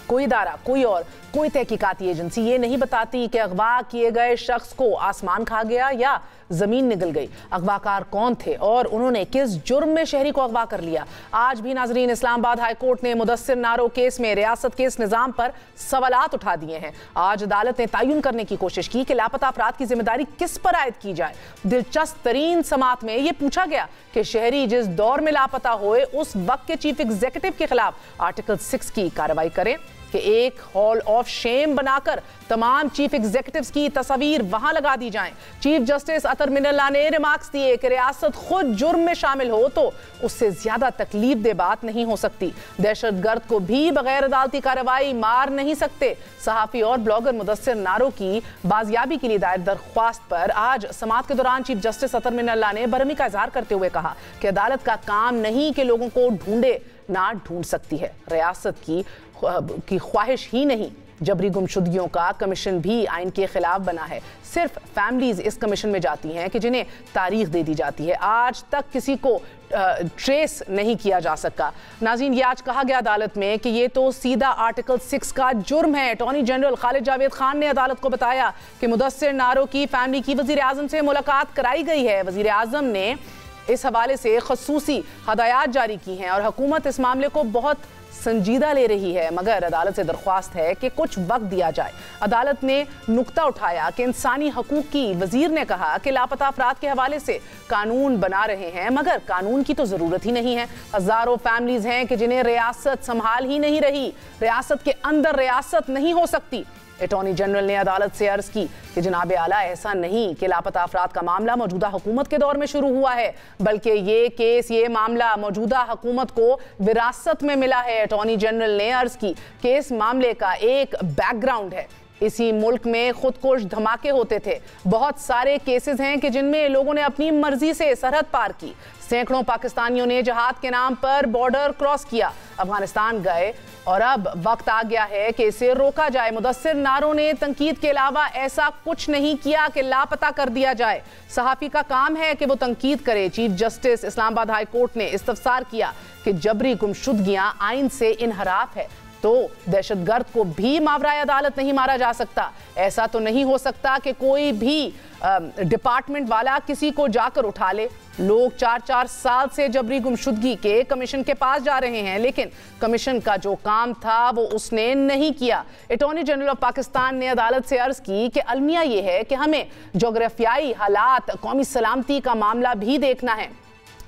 कोई इदारा, कोई तहकीकाती एजेंसी ये नहीं बताती कि अगवा किए गए शख्स को आसमान खा गया या जमीन निगल गई, अगवाकार कौन थे और उन्होंने किस जुर्म में शहरी को अगवा कर लिया। आज भी नाजरीन, इस्लामाबाद हाई कोर्ट ने मुदस्सिर नारो केस में रियासत के इस निज़ाम पर सवालात उठा दिए हैं। आज अदालत ने तयन करने की कोशिश की कि लापता अफराद की जिम्मेदारी किस पर आयद की जाए। दिलचस्प तरीन समात में यह पूछा गया कि शहरी जिस दौर में लापता हुए उस वक्त के चीफ एग्जीक्यूटिव के खिलाफ आर्टिकल 6 की कार्रवाई करें कि एक हॉल ऑफ शेम बनाकर तमाम चीफ एग्जीक्यूटिव्स की तस्वीर वहां लगा दी जाएं। चीफ जस्टिस अतर मिनल्ला ने रिमार्क्स दिए कि रियासत खुद जुर्म में शामिल हो तो उससे ज्यादा तकलीफ दे बात नहीं हो सकती। दहशतगर्द को भी बगैर अदालती कार्रवाई मार नहीं सकते। सहाफी और ब्लॉगर मुदस्सिर नारो की बाजियाबी के लिए दायर दरख्वास्त पर आज समाअत के दौरान चीफ जस्टिस अतर मिनल्ला ने बरहमी का इजहार करते हुए कहा कि अदालत का काम नहीं कि लोगों को ढूंढे, ना ढूंढ सकती है। रियासत की ख्वाहिश ही नहीं, जबरी गुमशुदगियों का कमीशन भी आइन के खिलाफ बना है। सिर्फ फैमिलीज इस कमीशन में जाती हैं कि जिन्हें तारीख दे दी जाती है। आज तक किसी को ट्रेस नहीं किया जा सका। नाज़रीन, ये आज कहा गया अदालत में कि ये तो सीधा आर्टिकल 6 का जुर्म है। अटॉर्नी जनरल खालिद जावेद खान ने अदालत को बताया कि मुदस्सिर नारो की फैमिली की वज़ीर आज़म से मुलाकात कराई गई है। वज़ीर आज़म ने इस हवाले से खसूसी हदायत जारी की हैं और हुकूमत इस मामले को बहुत संजीदा ले रही है, मगर अदालत से दरख्वास्त है कि कुछ वक्त दिया जाए। अदालत ने नुक्ता उठाया कि इंसानी हकूक की वजीर ने कहा कि लापता अफराद के हवाले से कानून बना रहे हैं, मगर कानून की तो जरूरत ही नहीं है। हजारों फैमिलीज हैं कि जिन्हें रियासत संभाल ही नहीं रही, रियासत के अंदर रियासत नहीं हो सकती। अटॉर्नी जनरल ने अदालत से अर्ज की कि जनाब आला, ऐसा नहीं कि लापता अफराद का मामला मौजूदा हुकूमत के दौर में शुरू हुआ है, बल्कि ये मामला मौजूदा हुकूमत को विरासत में मिला है। अटॉर्नी जनरल ने अर्ज की कि इस मामले का एक बैकग्राउंड है। इसी मुल्क में खुदकुश धमाके होते थे। बहुत सारे केसेस हैं कि जिनमें लोगों ने अपनी मर्जी से सरहद पार की। सैकड़ों पाकिस्तानियों ने जहाद के नाम पर बॉर्डर क्रॉस किया, अफगानिस्तान गए, और अब वक्त आ गया है कि इसे रोका जाए। मुदस्सिर नारों ने तंकीद के अलावा ऐसा कुछ नहीं किया कि लापता कर दिया जाए। सहाफ़ी का काम है कि वो तंकीद करे। Chief justice Islamabad high court ने इस्तफसार किया कि जबरी गुमशुदगियां आइन से इनहराफ है, तो दहशतगर्द को भी मावराए अदालत नहीं मारा जा सकता। ऐसा तो नहीं हो सकता कि कोई भी डिपार्टमेंट वाला किसी को जाकर उठा ले। लोग 4-4 साल से जबरी गुमशुदगी के कमीशन के पास जा रहे हैं, लेकिन कमीशन का जो काम था वो उसने नहीं किया। अटॉर्नी जनरल ऑफ पाकिस्तान ने अदालत से अर्ज की कि अलमिया ये है कि हमें जोग्राफियाई हालात, कौमी सलामती का मामला भी देखना है।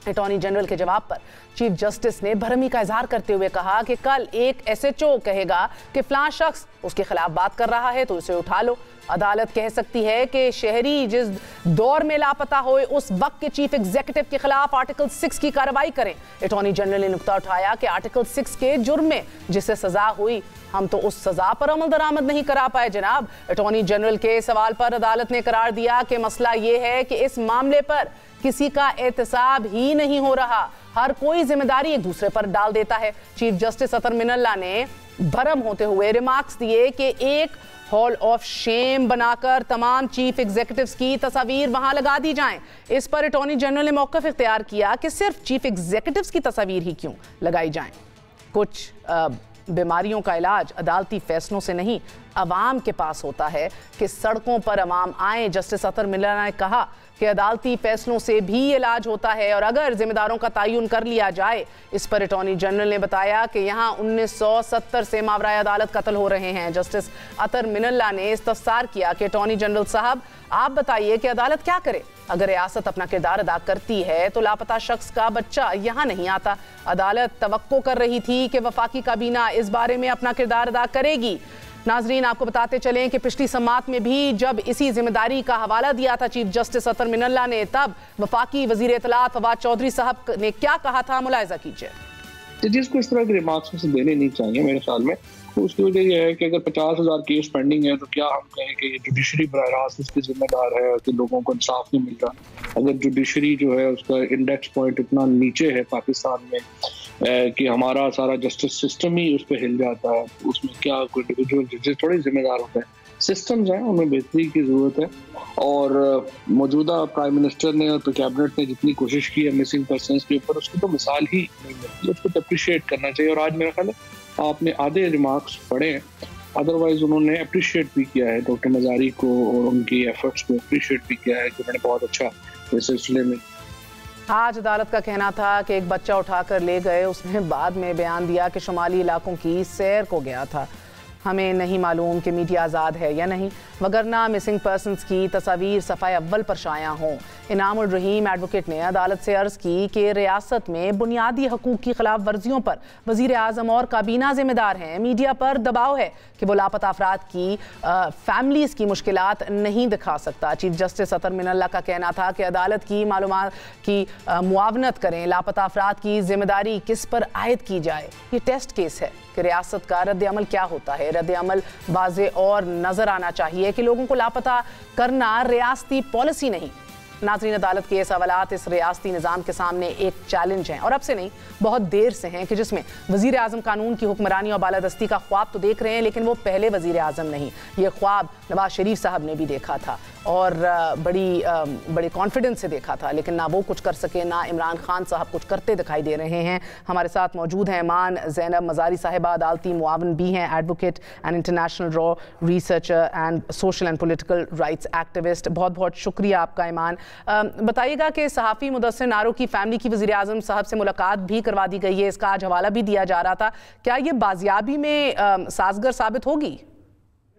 अटॉर्नी जनरल के जवाब पर चीफ जस्टिस ने भरमी का इजहार करते हुए कहा कि कल एक SHO कहेगा कि फलां शख्स उसके खिलाफ बात कर रहा है तो उसे उठा लो। अदालत कह सकती है कि शहरी जिस दौर में लापता होए उस वक्त के चीफ एग्जीक्यूटिव के खिलाफ आर्टिकल 6 की कार्रवाई करें। अटॉर्नी जनरल ने नुक्ता उठाया कि आर्टिकल 6 के जुर्म में जिसे सजा हुई, हम तो उस सजा पर अमल दरामद नहीं करा पाए जनाब। अटॉर्नी जनरल के सवाल पर अदालत ने करार दिया कि मसला यह है कि इस मामले पर किसी का एहतसाब ही नहीं हो रहा, हर कोई जिम्मेदारी एक दूसरे पर डाल देता है। चीफ जस्टिस अतर मिनल्ला ने भरम होते हुए रिमार्क्स दिए कि एक हॉल ऑफ शेम बनाकर तमाम चीफ एग्जीक्यूटिव्स की तस्वीर वहां लगा दी जाएं। इस पर अटॉर्नी जनरल ने मौक़िफ़ इख्तियार किया कि सिर्फ चीफ एग्जीक्यूटिव्स की तस्वीर ही क्यों लगाई जाएं। कुछ बीमारियों का इलाज अदालती फैसलों से नहीं, अवाम के पास होता है कि सड़कों पर अवाम आए। जस्टिस अतर मिनल्ला ने कहा कि अदालती फैसलों से भी इलाज होता है और अगर जिम्मेदारों का तयन कर लिया जाए। इस पर अटॉर्नी जनरल ने बताया कि यहाँ 1970 से मावराए अदालत कत्ल हो रहे हैं। जस्टिस अतर मिनल्ला ने इस्तफसार किया कि अटॉर्नी जनरल साहब, आप बताइए कि अदालत क्या करे। अगर रियासत अपना किरदार अदा करती है तो लापता शख्स का बच्चा यहाँ नहीं आता। अदालत तवक्को कर रही थी कि वफाकी काबीना इस बारे में अपना किरदार अदा करेगी। नाजरीन, आपको बताते चलें कि पिछली समात में भी जब इसी जिम्मेदारी का हवाला दिया था चीफ जस्टिस अतर मिनल्ला ने, तब वफाकी वजीर इत्तलात फवाद चौधरी साहब ने क्या कहा था, मुलाहिजा कीजिए। जिसको इस तरह के रिमार्क्स देने नहीं चाहिए मेरे ख्याल में। उसकी वजह यह है कि अगर 50,000 केस पेंडिंग है तो क्या हम कहें कि ये जुडिशरी बराह रास्त इसकी जिम्मेदार है कि लोगों को इंसाफ नहीं मिल रहा। अगर जुडिशरी जो है उसका इंडेक्स पॉइंट इतना नीचे है पाकिस्तान में कि हमारा सारा जस्टिस सिस्टम ही उस पर हिल जाता है, उसमें क्या कोई इंडिविजुअल जजेस थोड़े जिम्मेदार होते हैं। सिस्टम्स हैं, उनमें बेहतरी की ज़रूरत है और मौजूदा प्राइम मिनिस्टर ने और कैबिनेट ने जितनी कोशिश की है मिसिंग पर्सनस के ऊपर, उसकी तो मिसाल ही नहीं मिलती। उसको अप्रिशिएट करना चाहिए। और आज मेरा ख्याल है आपने आधे रिमार्क्स पढ़े, अदरवाइज उन्होंने अप्रिशिएट भी किया है डॉक्टर मजारी को और उनकी एफर्ट्स को अप्रिशिएट भी किया है कि उन्होंने बहुत अच्छा इस सिलसिले में। आज अदालत का कहना था कि एक बच्चा उठाकर ले गए, उसने बाद में बयान दिया कि शुमाली इलाकों की सैर को गया था। हमें नहीं मालूम कि मीडिया आज़ाद है या नहीं, वगरना मिसिंग पर्सनस की तस्वीर सफ़ाए अव्वल पर शाया हों। इनामुल रहीम एडवोकेट ने अदालत से अर्ज़ की कि रियासत में बुनियादी हकूक़ की खिलाफ वर्जियों पर वज़ीर आज़म और काबीना ज़िम्मेदार हैं। मीडिया पर दबाव है कि वो लापता अफराद की फैमिलीज़ की मुश्किलात नहीं दिखा सकता। चीफ जस्टिस अतर मिनल्ला का कहना था कि अदालत की मालूमात की मुआवनत करें, लापता अफराद की जिम्मेदारी किस पर आयद की जाए। ये टेस्ट केस है कि रियासत का रद्द अमल क्या होता है। रद्द अमल वाज़े और नज़र आना चाहिए कि लोगों को लापता करना रियासती पॉलिसी नहीं। नाज़रीन, अदालत के ये सवालात इस रियासती निज़ाम के सामने एक चैलेंज हैं और अब से नहीं, बहुत देर से हैं कि जिसमें वज़ीर आज़म कानून की हुक्मरानी और बालादस्ती का ख्वाब तो देख रहे हैं, लेकिन वो पहले वज़ीर आज़म नहीं, ये ख्वाब नवाज शरीफ साहब ने भी देखा था और बड़ी कॉन्फिडेंस से देखा था, लेकिन ना वो कुछ कर सके ना इमरान खान साहब कुछ करते दिखाई दे रहे हैं। हमारे साथ मौजूद हैं ईमान ज़ैनब मज़ारी साहिबा, अदालती मुआवन भी हैं, advocate and international law researcher and social and political rights activist. बहुत बहुत शुक्रिया आपका ईमान। बताइएगा कि सहाफ़ी मुदस्सिर नारो की फैमिली की वज़ीर आज़म साहब से मुलाकात भी करवा दी गई है, इसका आज हवाला भी दिया जा रहा था, क्या ये बाजियाबी में साजगर साबित होगी?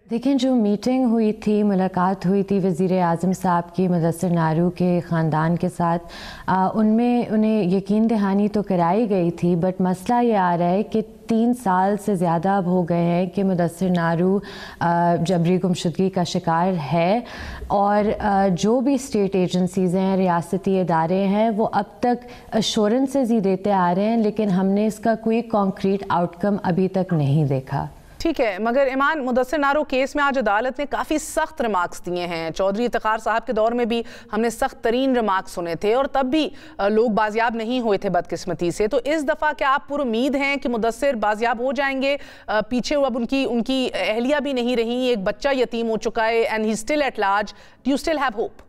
देखिए, जो मीटिंग हुई थी, मुलाकात हुई थी वज़ीर आज़म साहब की मुदस्सिर नारो के ख़ानदान के साथ, उनमें उन्हें यकीन दहानी तो कराई गई थी, बट मसला ये आ रहा है कि 3 साल से ज़्यादा अब हो गए हैं कि मुदस्सिर नारो जबरी गुमशुदगी का शिकार है, और जो भी स्टेट एजेंसीज़ हैं, रियासती इदारे हैं, वो अब तक अश्योरेंसेस ही देते आ रहे हैं, लेकिन हमने इसका कोई कॉन्क्रीट आउटकम अभी तक नहीं देखा। ठीक है, मगर ईमान, मुदस्सिर नारो केस में आज अदालत ने काफ़ी सख्त रिमार्क्स दिए हैं। चौधरी इफ्तिखार साहब के दौर में भी हमने सख्त तरीन रिमार्क्स सुने थे और तब भी लोग बाजियाब नहीं हुए थे बदकिस्मती से। तो इस दफ़ा क्या आप पुरुमीद हैं कि मुदस्सिर बाजियाब हो जाएंगे? पीछे अब उनकी अहलिया भी नहीं रही, एक बच्चा यतीम हो चुका है, and he still at large. Do you still have hope?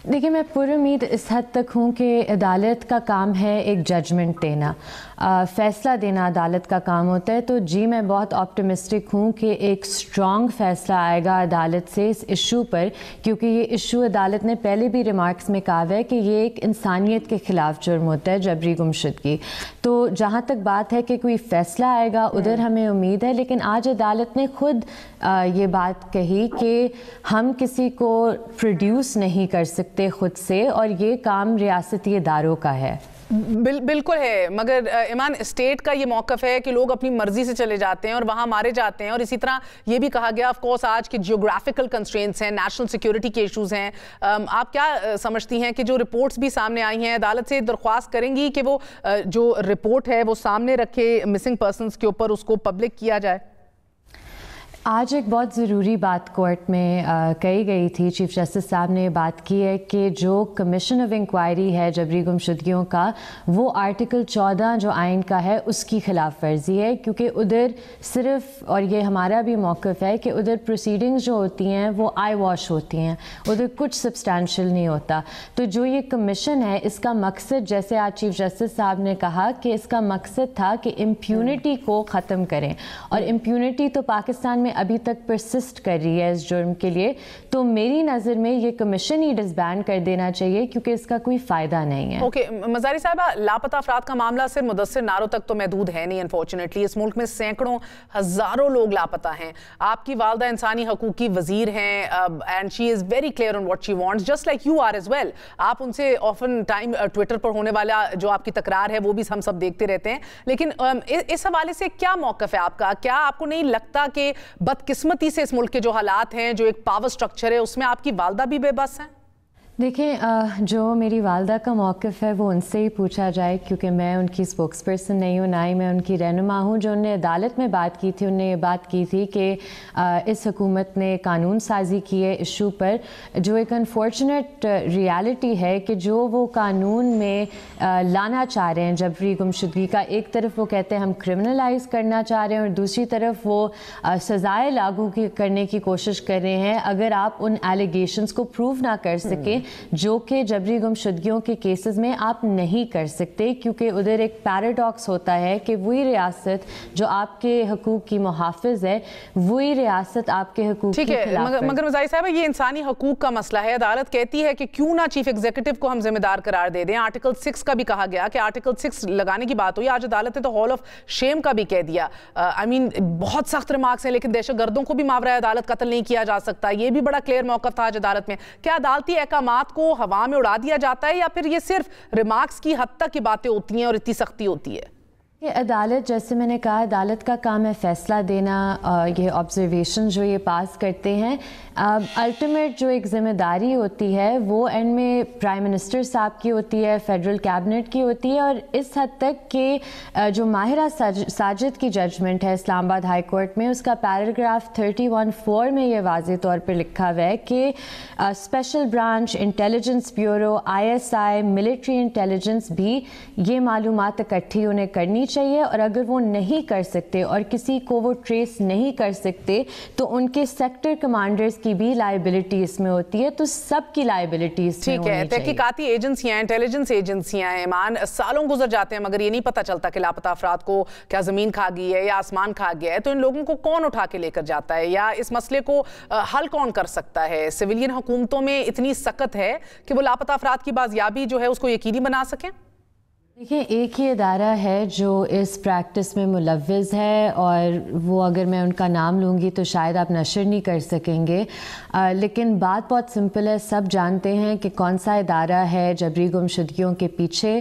देखिए, मैं पुरुमीद इस हद तक हूँ कि अदालत का काम है एक जजमेंट देना, फ़ैसला देना अदालत का काम होता है। तो जी, मैं बहुत ऑप्टिमिस्टिक हूँ कि एक स्ट्रॉन्ग फ़ैसला आएगा अदालत से इस इशू पर, क्योंकि ये इशू अदालत ने पहले भी रिमार्क्स में कहा है कि ये एक इंसानियत के ख़िलाफ़ जुर्म होता है, जबरी गुमशुदगी। तो जहाँ तक बात है कि कोई फ़ैसला आएगा, उधर हमें उम्मीद है। लेकिन आज अदालत ने खुद ये बात कही कि हम किसी को प्रोड्यूस नहीं कर सकते खुद से, और ये काम रियासती इदारों का है। बिल्कुल है, मगर ईमान, स्टेट का ये मौक़िफ़ है कि लोग अपनी मर्जी से चले जाते हैं और वहाँ मारे जाते हैं। और इसी तरह ये भी कहा गया ऑफ कोर्स आज के जियोग्राफिकल कंस्ट्रेंट्स हैं, नेशनल सिक्योरिटी के इश्यूज़ हैं। आप क्या समझती हैं कि जो रिपोर्ट्स भी सामने आई हैं, अदालत से दरख्वास्त करेंगी कि वो जो रिपोर्ट है वो सामने रखे मिसिंग पर्सनस के ऊपर, उसको पब्लिक किया जाए? आज एक बहुत ज़रूरी बात कोर्ट में कही गई थी। चीफ जस्टिस साहब ने बात की है कि जो कमीशन ऑफ इंक्वायरी है जबरी गुमशुदगियों का, वो आर्टिकल 14 जो आइन का है उसकी खिलाफ वर्जी है, क्योंकि उधर सिर्फ, और ये हमारा भी मौक़िफ़ है कि उधर प्रोसीडिंग्स जो होती हैं वो आई वॉश होती हैं, उधर कुछ सब्सटैंशियल नहीं होता। तो जो ये कमीशन है, इसका मकसद, जैसे आज चीफ जस्टिस साहब ने कहा कि इसका मकसद था कि इम्प्यूनिटी को ख़त्म करें, और इम्प्यूनिटी तो पाकिस्तान में अभी तक परसिस्ट कर रही है इस जुर्म के लिए। तो मेरी नज़र में ये कमीशन ही डिसबैंड कर देना चाहिए, क्योंकि इसका कोई फ़ायदा नहीं है। ओके, मज़ारी साहिबा, लापता अफराद का मामला सिर्फ मुदस्सिर नारो तक तो महदूद है नहीं। अनफॉर्चुनेटली इस मुल्क में सैकड़ों हज़ारों लोग लापता हैं। आपकी वालदा इंसानी हकूक़ की वज़ीर हैं, and she is very clear on what she wants, just like you are as well. आप उनसे ऑफन टाइम ट्विटर पर होने वाला जो आपकी तकरार है वो भी हम सब देखते रहते हैं। लेकिन इस हवाले से क्या मौक़िफ़ है आपका? क्या आपको नहीं लगता कि बदकिस्मती से इस मुल्क के जो हालात हैं, जो एक पावर स्ट्रक्चर है, उसमें आपकी वालदा भी बेबस हैं? देखिए, जो मेरी वालदा का मौक़िफ़ है वो उनसे ही पूछा जाए, क्योंकि मैं उनकी स्पोक्स पर्सन नहीं हूँ, ना ही मैं उनकी रहनुमा हूँ। जो उन्होंने अदालत में बात की थी, उन्होंने ये बात की थी कि इस हुकूमत ने कानून साजी की है इशू पर, जो एक अनफॉर्चुनेट रियलिटी है कि जो वो कानून में लाना चाह रहे हैं जबरी गुमशुदगी का, एक तरफ वो कहते हैं हम क्रिमिनलाइज करना चाह रहे हैं, और दूसरी तरफ वो सज़ाएँ लागू करने की कोशिश कर रहे हैं अगर आप उन एलिगेशंस को प्रूव ना कर सकें, जो कि जबरी गुमशुदगियों के केसेस में आप नहीं कर सकते, क्योंकि उधर एक पैराडॉक्स होता है कि वही रियासत जो आपके हकूक़ की मुहाफ़िज़ है, वही रियासत आपके हकूक़ के खिलाफ। मगर मज़ारी साहब, ये इंसानी हकूक़ का मसला है। अदालत कहती है कि क्यों ना चीफ एग्जीक्यूटिव को हम जिम्मेदार करार दे दें। आर्टिकल 6 का भी कहा गया कि आर्टिकल 6 लगाने की बात हुई। आज अदालत ने तो हॉल ऑफ शेम का भी कह दिया। आई मीन, बहुत सख्त रिमार्क्स हैं, लेकिन दहशतगर्दों को भी मावरा अदालत कत्ल नहीं किया जा सकता। ये भी बड़ा क्लियर मौक़िफ़ था आज अदालत में। क्या अदालती अहकाम को हवा में उड़ा दिया जाता है, या फिर ये सिर्फ रिमार्क्स की हद तक की बातें होती हैं और इतनी सख्ती होती है? ये अदालत, जैसे मैंने कहा, अदालत का काम है फ़ैसला देना। ये ऑब्जर्वेशन जो ये पास करते हैं, अल्टीमेट जो एक ज़िम्मेदारी होती है वो एंड में प्राइम मिनिस्टर साहब की होती है, फेडरल कैबिनेट की होती है। और इस हद तक कि जो माहिरा साजिद की जजमेंट है इस्लामाबाद हाई कोर्ट में, उसका पैराग्राफ 31(4) में ये वाज़ेह तौर पर लिखा हुआ है कि special branch, intelligence bureau, ISI, military intelligence भी ये मालूमात इकट्ठी उन्हें करनी चाहिए, और अगर वो नहीं कर सकते और किसी को वो ट्रेस नहीं कर सकते तो उनके सेक्टर कमांडर्स की भी लायबिलिटी इसमें होती है, तो सबकी लायबिलिटी इसमें होनी चाहिए। तहकीकाती एजेंसियां, इंटेलिजेंस एजेंसियां हैं ईमान, सालों गुजर जाते हैं मगर ये नहीं पता चलता कि लापता अफराद को क्या ज़मीन खा गई है या आसमान खा गया है, तो इन लोगों को कौन उठा के लेकर जाता है या इस मसले को हल कौन कर सकता है? सिविलियन हुकूमतों में इतनी सख्त है कि वो लापता अफराद की बाजियाबी जो है उसको यकीनी बना सकें? देखिए, एक ही इदारा है जो इस प्रैक्टिस में मुलव्विज़ है, और वो अगर मैं उनका नाम लूँगी तो शायद आप नशर नहीं कर सकेंगे, लेकिन बात बहुत सिंपल है। सब जानते हैं कि कौन सा इदारा है जबरी गुमशुदगियों के पीछे,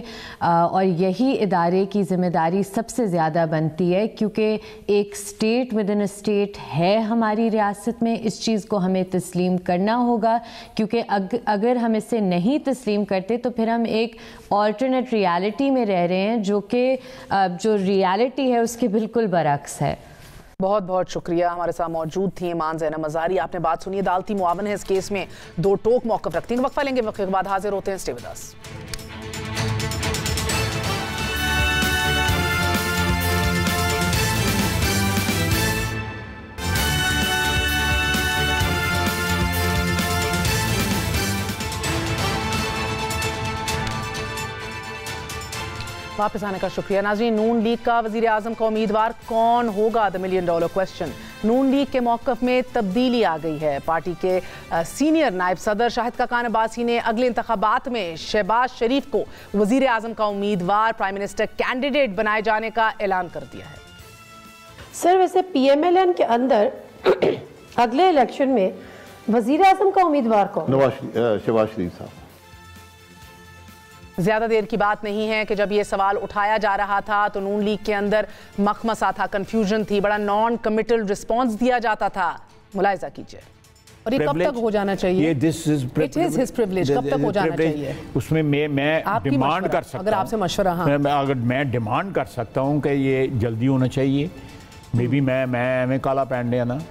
और यही इदारे की ज़िम्मेदारी सबसे ज़्यादा बनती है, क्योंकि एक state with in a state है हमारी रियासत में। इस चीज़ को हमें तस्लीम करना होगा, क्योंकि अगर हम इसे नहीं तस्लीम करते तो फिर हम एक ऑल्टरनेट रियलिटी में रह रहे हैं, जो कि जो रियलिटी है उसके बिल्कुल बरअक्स है। बहुत बहुत शुक्रिया, हमारे साथ मौजूद थी ईमान ज़ैनब मज़ारी। आपने बात सुनी, अदालती मुआवन है इस केस में, दो टोक मौक़िफ़ रखती हैं। वक्फा लेंगे, वक्फे के बाद हाजिर होते हैं। स्टे विद अस। वापस आने का शुक्रिया। नाज़रीन, नून लीग का वज़ीर आज़म का उम्मीदवार कौन होगा, the $1 million question. Noon league के मौक़िफ़ में तब्दीली आ गई है। पार्टी के सीनियर नायब सदर शाहिद खाकान अब्बासी ने अगले इंतखाबात में शहबाज शरीफ को वज़ीर आज़म का उम्मीदवार, प्राइम मिनिस्टर कैंडिडेट बनाए जाने का ऐलान कर दिया है। सर, वैसे PMLN के अंदर अगले इलेक्शन में वज़ीर आज़म का उम्मीदवार कौन? शहबाज शरीफ साहब। ज़्यादा देर की बात नहीं है कि जब ये सवाल उठाया जा रहा था तो नून लीग के अंदर मखमसा था, कंफ्यूजन थी, बड़ा नॉन कमिटल रिस्पॉन्स दिया जाता था। मुलाहिजा कीजिए। और ये कब तक हो जाना चाहिए? It is his privilege. कब तक हो जाना चाहिए? उसमें मैं डिमांड कर सकता हूं, अगर आपसे मशवरा, अगर मैं डिमांड कर सकता हूं कि ये जल्दी होना चाहिए। मे बी मैं काला पैंडे ना।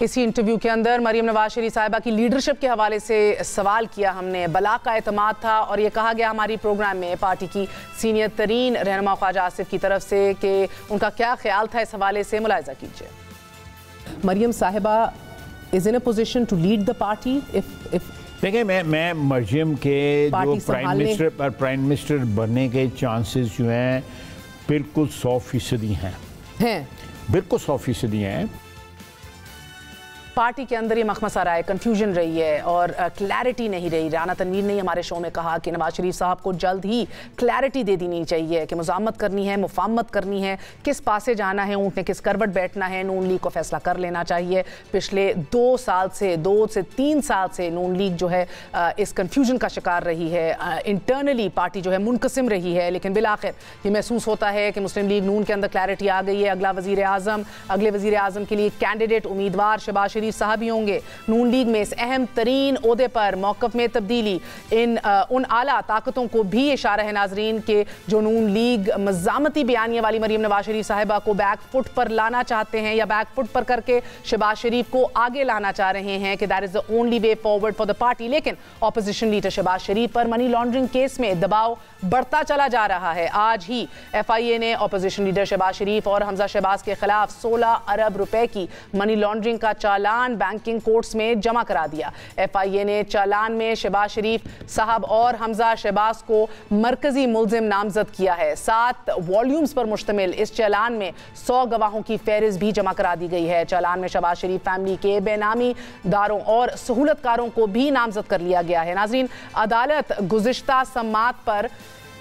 इसी इंटरव्यू के अंदर मरीम नवाज शरीफ साहिबा की लीडरशिप के हवाले से सवाल किया हमने। बलाग का एतमाद था और ये कहा गया हमारी प्रोग्राम में पार्टी की सीनियर तरीन रहनुमा ख्वाजा आसिफ की तरफ से कि उनका क्या ख्याल था इस हवाले से। मुलाहिजा कीजिए। Maryam Sahiba is in a position to lead the party if देखिए, मैं मरीम के जो प्राइम मिनिस्टर बनने के चांसेस जो हैं बिल्कुल 100% हैं, बिल्कुल 100% हैं। पार्टी के अंदर ये मखमसा रहा है, कंफ्यूजन रही है और क्लैरिटी नहीं रही। राना तनवीर ने हमारे शो में कहा कि नवाज शरीफ साहब को जल्द ही क्लैरिटी दे देनी चाहिए कि मुज़ामत करनी है, मुफाहमत करनी है, किस पासे जाना है, ऊँट ने किस करवट बैठना है। नून लीग को फैसला कर लेना चाहिए। पिछले 2 से 3 साल से नून लीग जो है इस कंफ्यूजन का शिकार रही है। इंटरनली पार्टी जो है मुनकसिम रही है, लेकिन बिलाखिर ये महसूस होता है कि मुस्लिम लीग नून के अंदर क्लैरिटी आ गई है। अगले वज़ीर आज़म के लिए कैंडिडेट उम्मीदवार शहबाज शरीफ साहब ही होंगे। नून लीग में इस अहम तरीन ओहदे पर मौक़िफ़ में तब्दीली उन आला ताकतों को भी इशारा है नाजरीन के जो नून लीग मज़ामती बयानिया वाली मरीम नवाज शरीफ साहिबा को बैक फुट पर लाना चाहते हैं या बैक फुट पर करके शहबाज शरीफ को आगे लाना चाह रहे हैं कि that is the only way forward for the party. लेकिन ऑपोजिशन लीडर शहबाज शरीफ पर मनी लॉन्ड्रिंग केस में दबाव बढ़ता चला जा रहा है। आज ही FIA ने ऑपोजिशन लीडर शहबाज शरीफ और हमजा शहबाज के खिलाफ 16 अरब रुपए की मनी लॉन्ड्रिंग का चालान बैंकिंग कोर्ट्स में जमा करा दिया। FIA ने चालान में शहबाज शरीफ साहब और हमजा शहबाज को मरकजी मुल्जिम नामजद किया है। 7 वॉल्यूम्स पर मुश्तमिल इस चालान में 100 गवाहों की फहरिस्त भी जमा करा दी गई है। चालान में शहबाज शरीफ फैमिली के बेनामी दारों और सहूलतकारों को भी नामजद कर लिया गया है। नाजरीन, अदालत गुज़िश्ता समात पर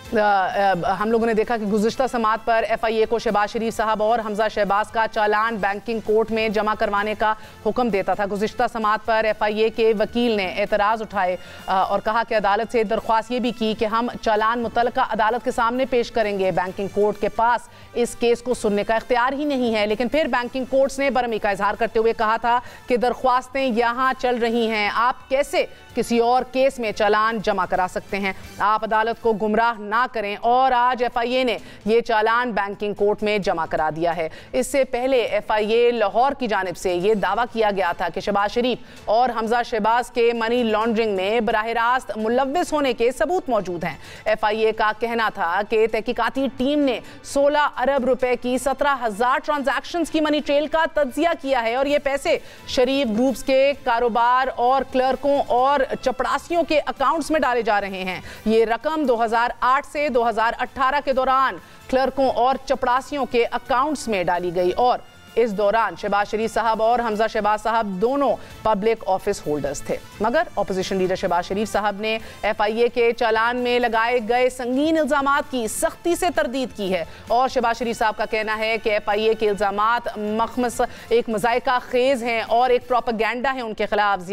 हम लोगों ने देखा कि गुज़िश्ता समात पर FIA को शहबाज शरीफ साहब और हमजा शहबाज का चालान बैंकिंग कोर्ट में जमा करवाने का हुक्म देता था। गुज़िश्ता समात पर FIA के वकील ने एतराज़ उठाए और कहा कि अदालत से दरख्वास्त ये भी की कि हम चालान मुतल्लिका अदालत के सामने पेश करेंगे। बैंकिंग कोर्ट के पास इस केस को सुनने का इख्तियार ही नहीं है। लेकिन फिर बैंकिंग कोर्ट्स ने बरहमी का इजहार करते हुए कहा था कि दरख्वास्तें यहाँ चल रही हैं, आप कैसे किसी और केस में चालान जमा करा सकते हैं। आप अदालत को गुमराह ना ना करें और आज FIA ने ये चालान बैंकिंग कोर्ट में जमा करा दिया है। इससे पहले FIA लाहौर की जानिब से ये दावा किया गया था कि शहबाज शरीफ और हमजा शहबाज के मनी लॉन्ड्रिंग में बराह रास्त मुलव्विस होने के सबूत मौजूद हैं। FIA का कहना था कि तहकीकाती टीम ने 16 अरब रुपए की 17,000 ट्रांजैक्शंस की मनी ट्रेल का तज्जिया किया है और ये पैसे शरीफ ग्रुप्स के कारोबार और क्लर्कों और चपरासियों के अकाउंट्स में डाले जा रहे हैं। ये रकम 2008 से 2018 के दौरान क्लर्कों और चपरासियों के अकाउंट्स में डाली गई और इस दौरान शहबाज शरीफ साहब और हमजा शहबाज साहब दोनों पब्लिक ऑफिस होल्डर्स थे। मगर ऑपोजिशन लीडर शहबाज शरीफ साहब ने FIA के चालान में लगाए गए संगीन इल्जामात की सख्ती से तरदीद की है और शहबाज शरीफ साहब का कहना है कि FIA के इल्जामात मखमस एक मजाइका खेज हैं और एक प्रोपेगेंडा है उनके खिलाफ,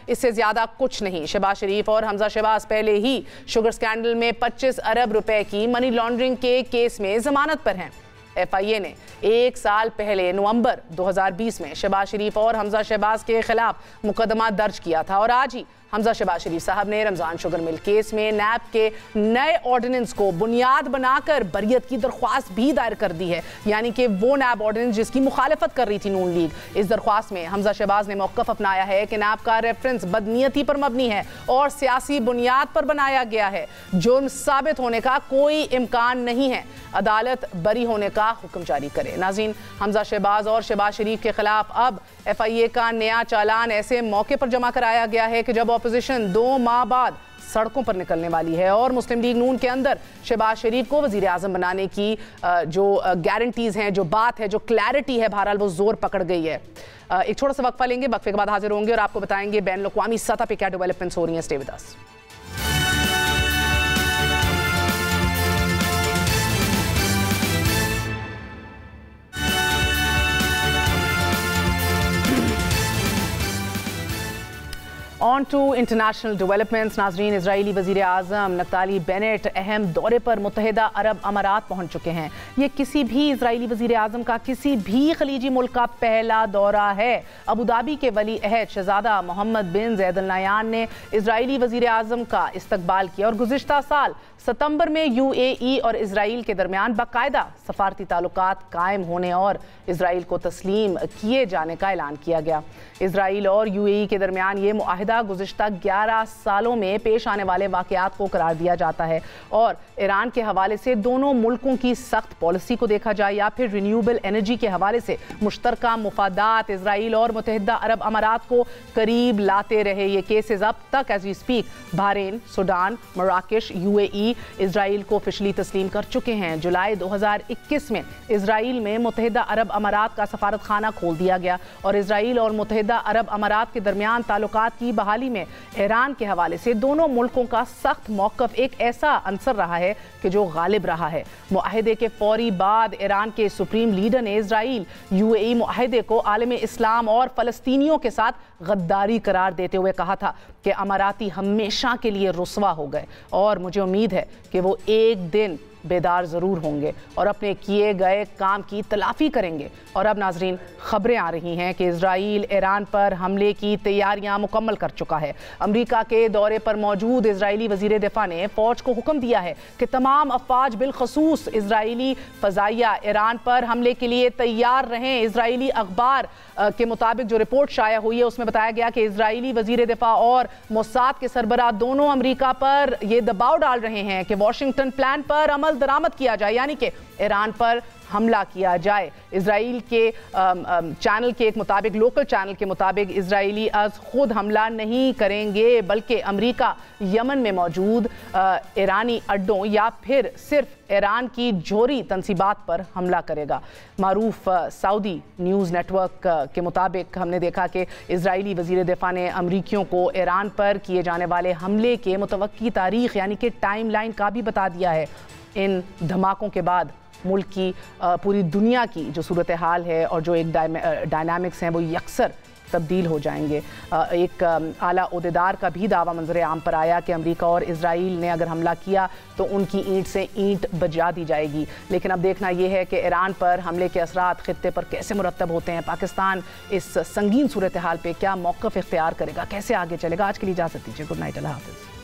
इससे ज्यादा कुछ नहीं। शहबाज शरीफ और हमजा शहबाज पहले ही शुगर स्कैंडल में 25 अरब रुपए की मनी लॉन्ड्रिंग के केस में जमानत पर हैं। FIA ने 1 साल पहले नवंबर 2020 में शहबाज शरीफ और हमजा शहबाज के खिलाफ मुकदमा दर्ज किया था और आज ही हमजा शहबाज शरीफ साहब ने रमजान शुगर मिल केस में नैब के नए ऑर्डिनेंस को बुनियाद बनाकर बरियत की दरख्वास्त भी दायर कर दी है, यानी कि वो नैब ऑर्डिनेंस जिसकी मुखालफत कर रही थी नून लीग। इस दरख्वास्त में हमजा शहबाज ने मौक़िफ़ अपनाया है कि नैब का रेफरेंस बदनीयती पर मबनी है और सियासी बुनियाद पर बनाया गया है। जुर्म साबित होने का कोई इम्कान नहीं है, अदालत बरी होने का हुक्म जारी करे। नाज़रीन, हमजा शहबाज और शहबाज शरीफ के खिलाफ अब FIA का नया चालान ऐसे मौके पर जमा कराया गया है कि जब ऑपोजिशन 2 माह बाद सड़कों पर निकलने वाली है और मुस्लिम लीग नून के अंदर शहबाज शरीफ को वजीर आज़म बनाने की जो गारंटीज हैं, जो बात है, जो क्लैरिटी है, बहरहाल वो जोर पकड़ गई है। एक छोटा सा वक्फा लेंगे, वक्फे के बाद हाजिर होंगे और आपको बताएंगे बैन अवी सतह पर क्या डेवलपमेंट्स हो रही हैं। Stay with us. On to international developments. नाजरीन, इजरायली वजीर आज़म नफ्ताली बेनेट अहम दौरे पर मुत्तहिदा अरब अमारात पहुंच चुके हैं। ये किसी भी इजरायली वजीर आज़म का किसी भी खलीजी मुल्क का पहला दौरा है। अबू धाबी के वली अहद शहजादा मोहम्मद बिन ज़ैद अल नहयान ने इजरायली वजीर आज़म का इस्तकबाल किया और गुज़िश्ता साल सितंबर में UAE और इसराइल के दरमियान बाकायदा सफारती ताल्लुकात कायम होने और इसराइल को तस्लीम किए जाने का ऐलान किया गया। इसराइल और UAE के दरमियान ये मुआहिदा गुज़िश्ता 11 सालों में पेश आने वाले वाक़यात को करार दिया जाता है और ईरान के हवाले से दोनों मुल्कों की सख्त पॉलिसी को देखा जाए या फिर रिन्यूएबल एनर्जी के हवाले से मुश्तरका मुफादात इसराइल और मुत्तहिदा अरब अमारात को करीब लाते रहे। ये केसेस अब तक as we speak Bahrain, Sudan, मराकश, UAE इसराइल को ऑफिशियली तस्लीम कर चुके हैं। जुलाई 2021 में इसराइल में मुत्तहिदा अरब अमारात का सफारत खाना खोल दिया गया और इसराइल और मुत्तहिदा अरब अमारात के दरमियान ताल्लुकात की बहाली में ईरान के हवाले से दोनों मुल्कों का सख्त मौक़िफ़ एक ऐसा अंसर रहा है कि जो गालिब रहा है। मुआहदे के फौरी बाद ईरान के सुप्रीम लीडर ने इसराइल UAE मुआहदे को आलम इस्लाम और फ़लस्तीनियों के साथ गद्दारी करार देते हुए कहा था कि अमाराती हमेशा के लिए रुस्वा हो गए और मुझे उम्मीद है कि वो एक दिन बेदार ज़रूर होंगे और अपने किए गए काम की तलाफ़ी करेंगे। और अब नाजरीन, ख़बरें आ रही हैं कि इजराइल ईरान पर हमले की तैयारियां मुकम्मल कर चुका है। अमेरिका के दौरे पर मौजूद इजरायली वज़ीर दिफ़ा ने फ़ौज को हुक्म दिया है कि तमाम अफ़वाज बिलखसूस इजरायली फ़ज़ाइया ईरान पर हमले के लिए तैयार रहें। इजरायली अखबार के मुताबिक जो रिपोर्ट शाया हुई है उसमें बताया गया कि इजरायली वज़ीर दिफ़ा और मोसाद के सरबराह दोनों अमेरिका पर यह दबाव डाल रहे हैं कि वाशिंगटन प्लान पर अमल दरामद किया जाए, यानी कि ईरान पर हमला किया जाए। इजराइल के चैनल के एक मुताबिक, लोकल चैनल के मुताबिक, इजरायली अज खुद हमला नहीं करेंगे बल्कि अमेरिका यमन में मौजूद ईरानी अड्डों या फिर सिर्फ ईरान की जोहरी तंसीबात पर हमला करेगा। मारूफ सऊदी न्यूज़ नेटवर्क के मुताबिक हमने देखा कि इजरायली वज़ीर दिफ़ा ने अमरीकियों को ईरान पर किए जाने वाले हमले के मुतवक्की तारीख़ यानी कि टाइम लाइन का भी बता दिया है। इन धमाकों के बाद मुल्क की पूरी दुनिया की जो सूरत हाल है और जो एक डायनामिक्स हैं वो यकसर तब्दील हो जाएंगे। एक आला ओहदेदार का भी दावा मंजर आम पर आया कि अमेरिका और इजराइल ने अगर हमला किया तो उनकी ईंट से ईंट बजा दी जाएगी। लेकिन अब देखना यह है कि ईरान पर हमले के असरात खित्ते पर कैसे मुरतब होते हैं। पाकिस्तान इस संगीन सूरत हाल पर क्या मौक़िफ़ इख्तियार करेगा, कैसे आगे चलेगा। आज के लिए इजाज़त दीजिए। गुड नाइट, अल्लाह हाफ़िज़।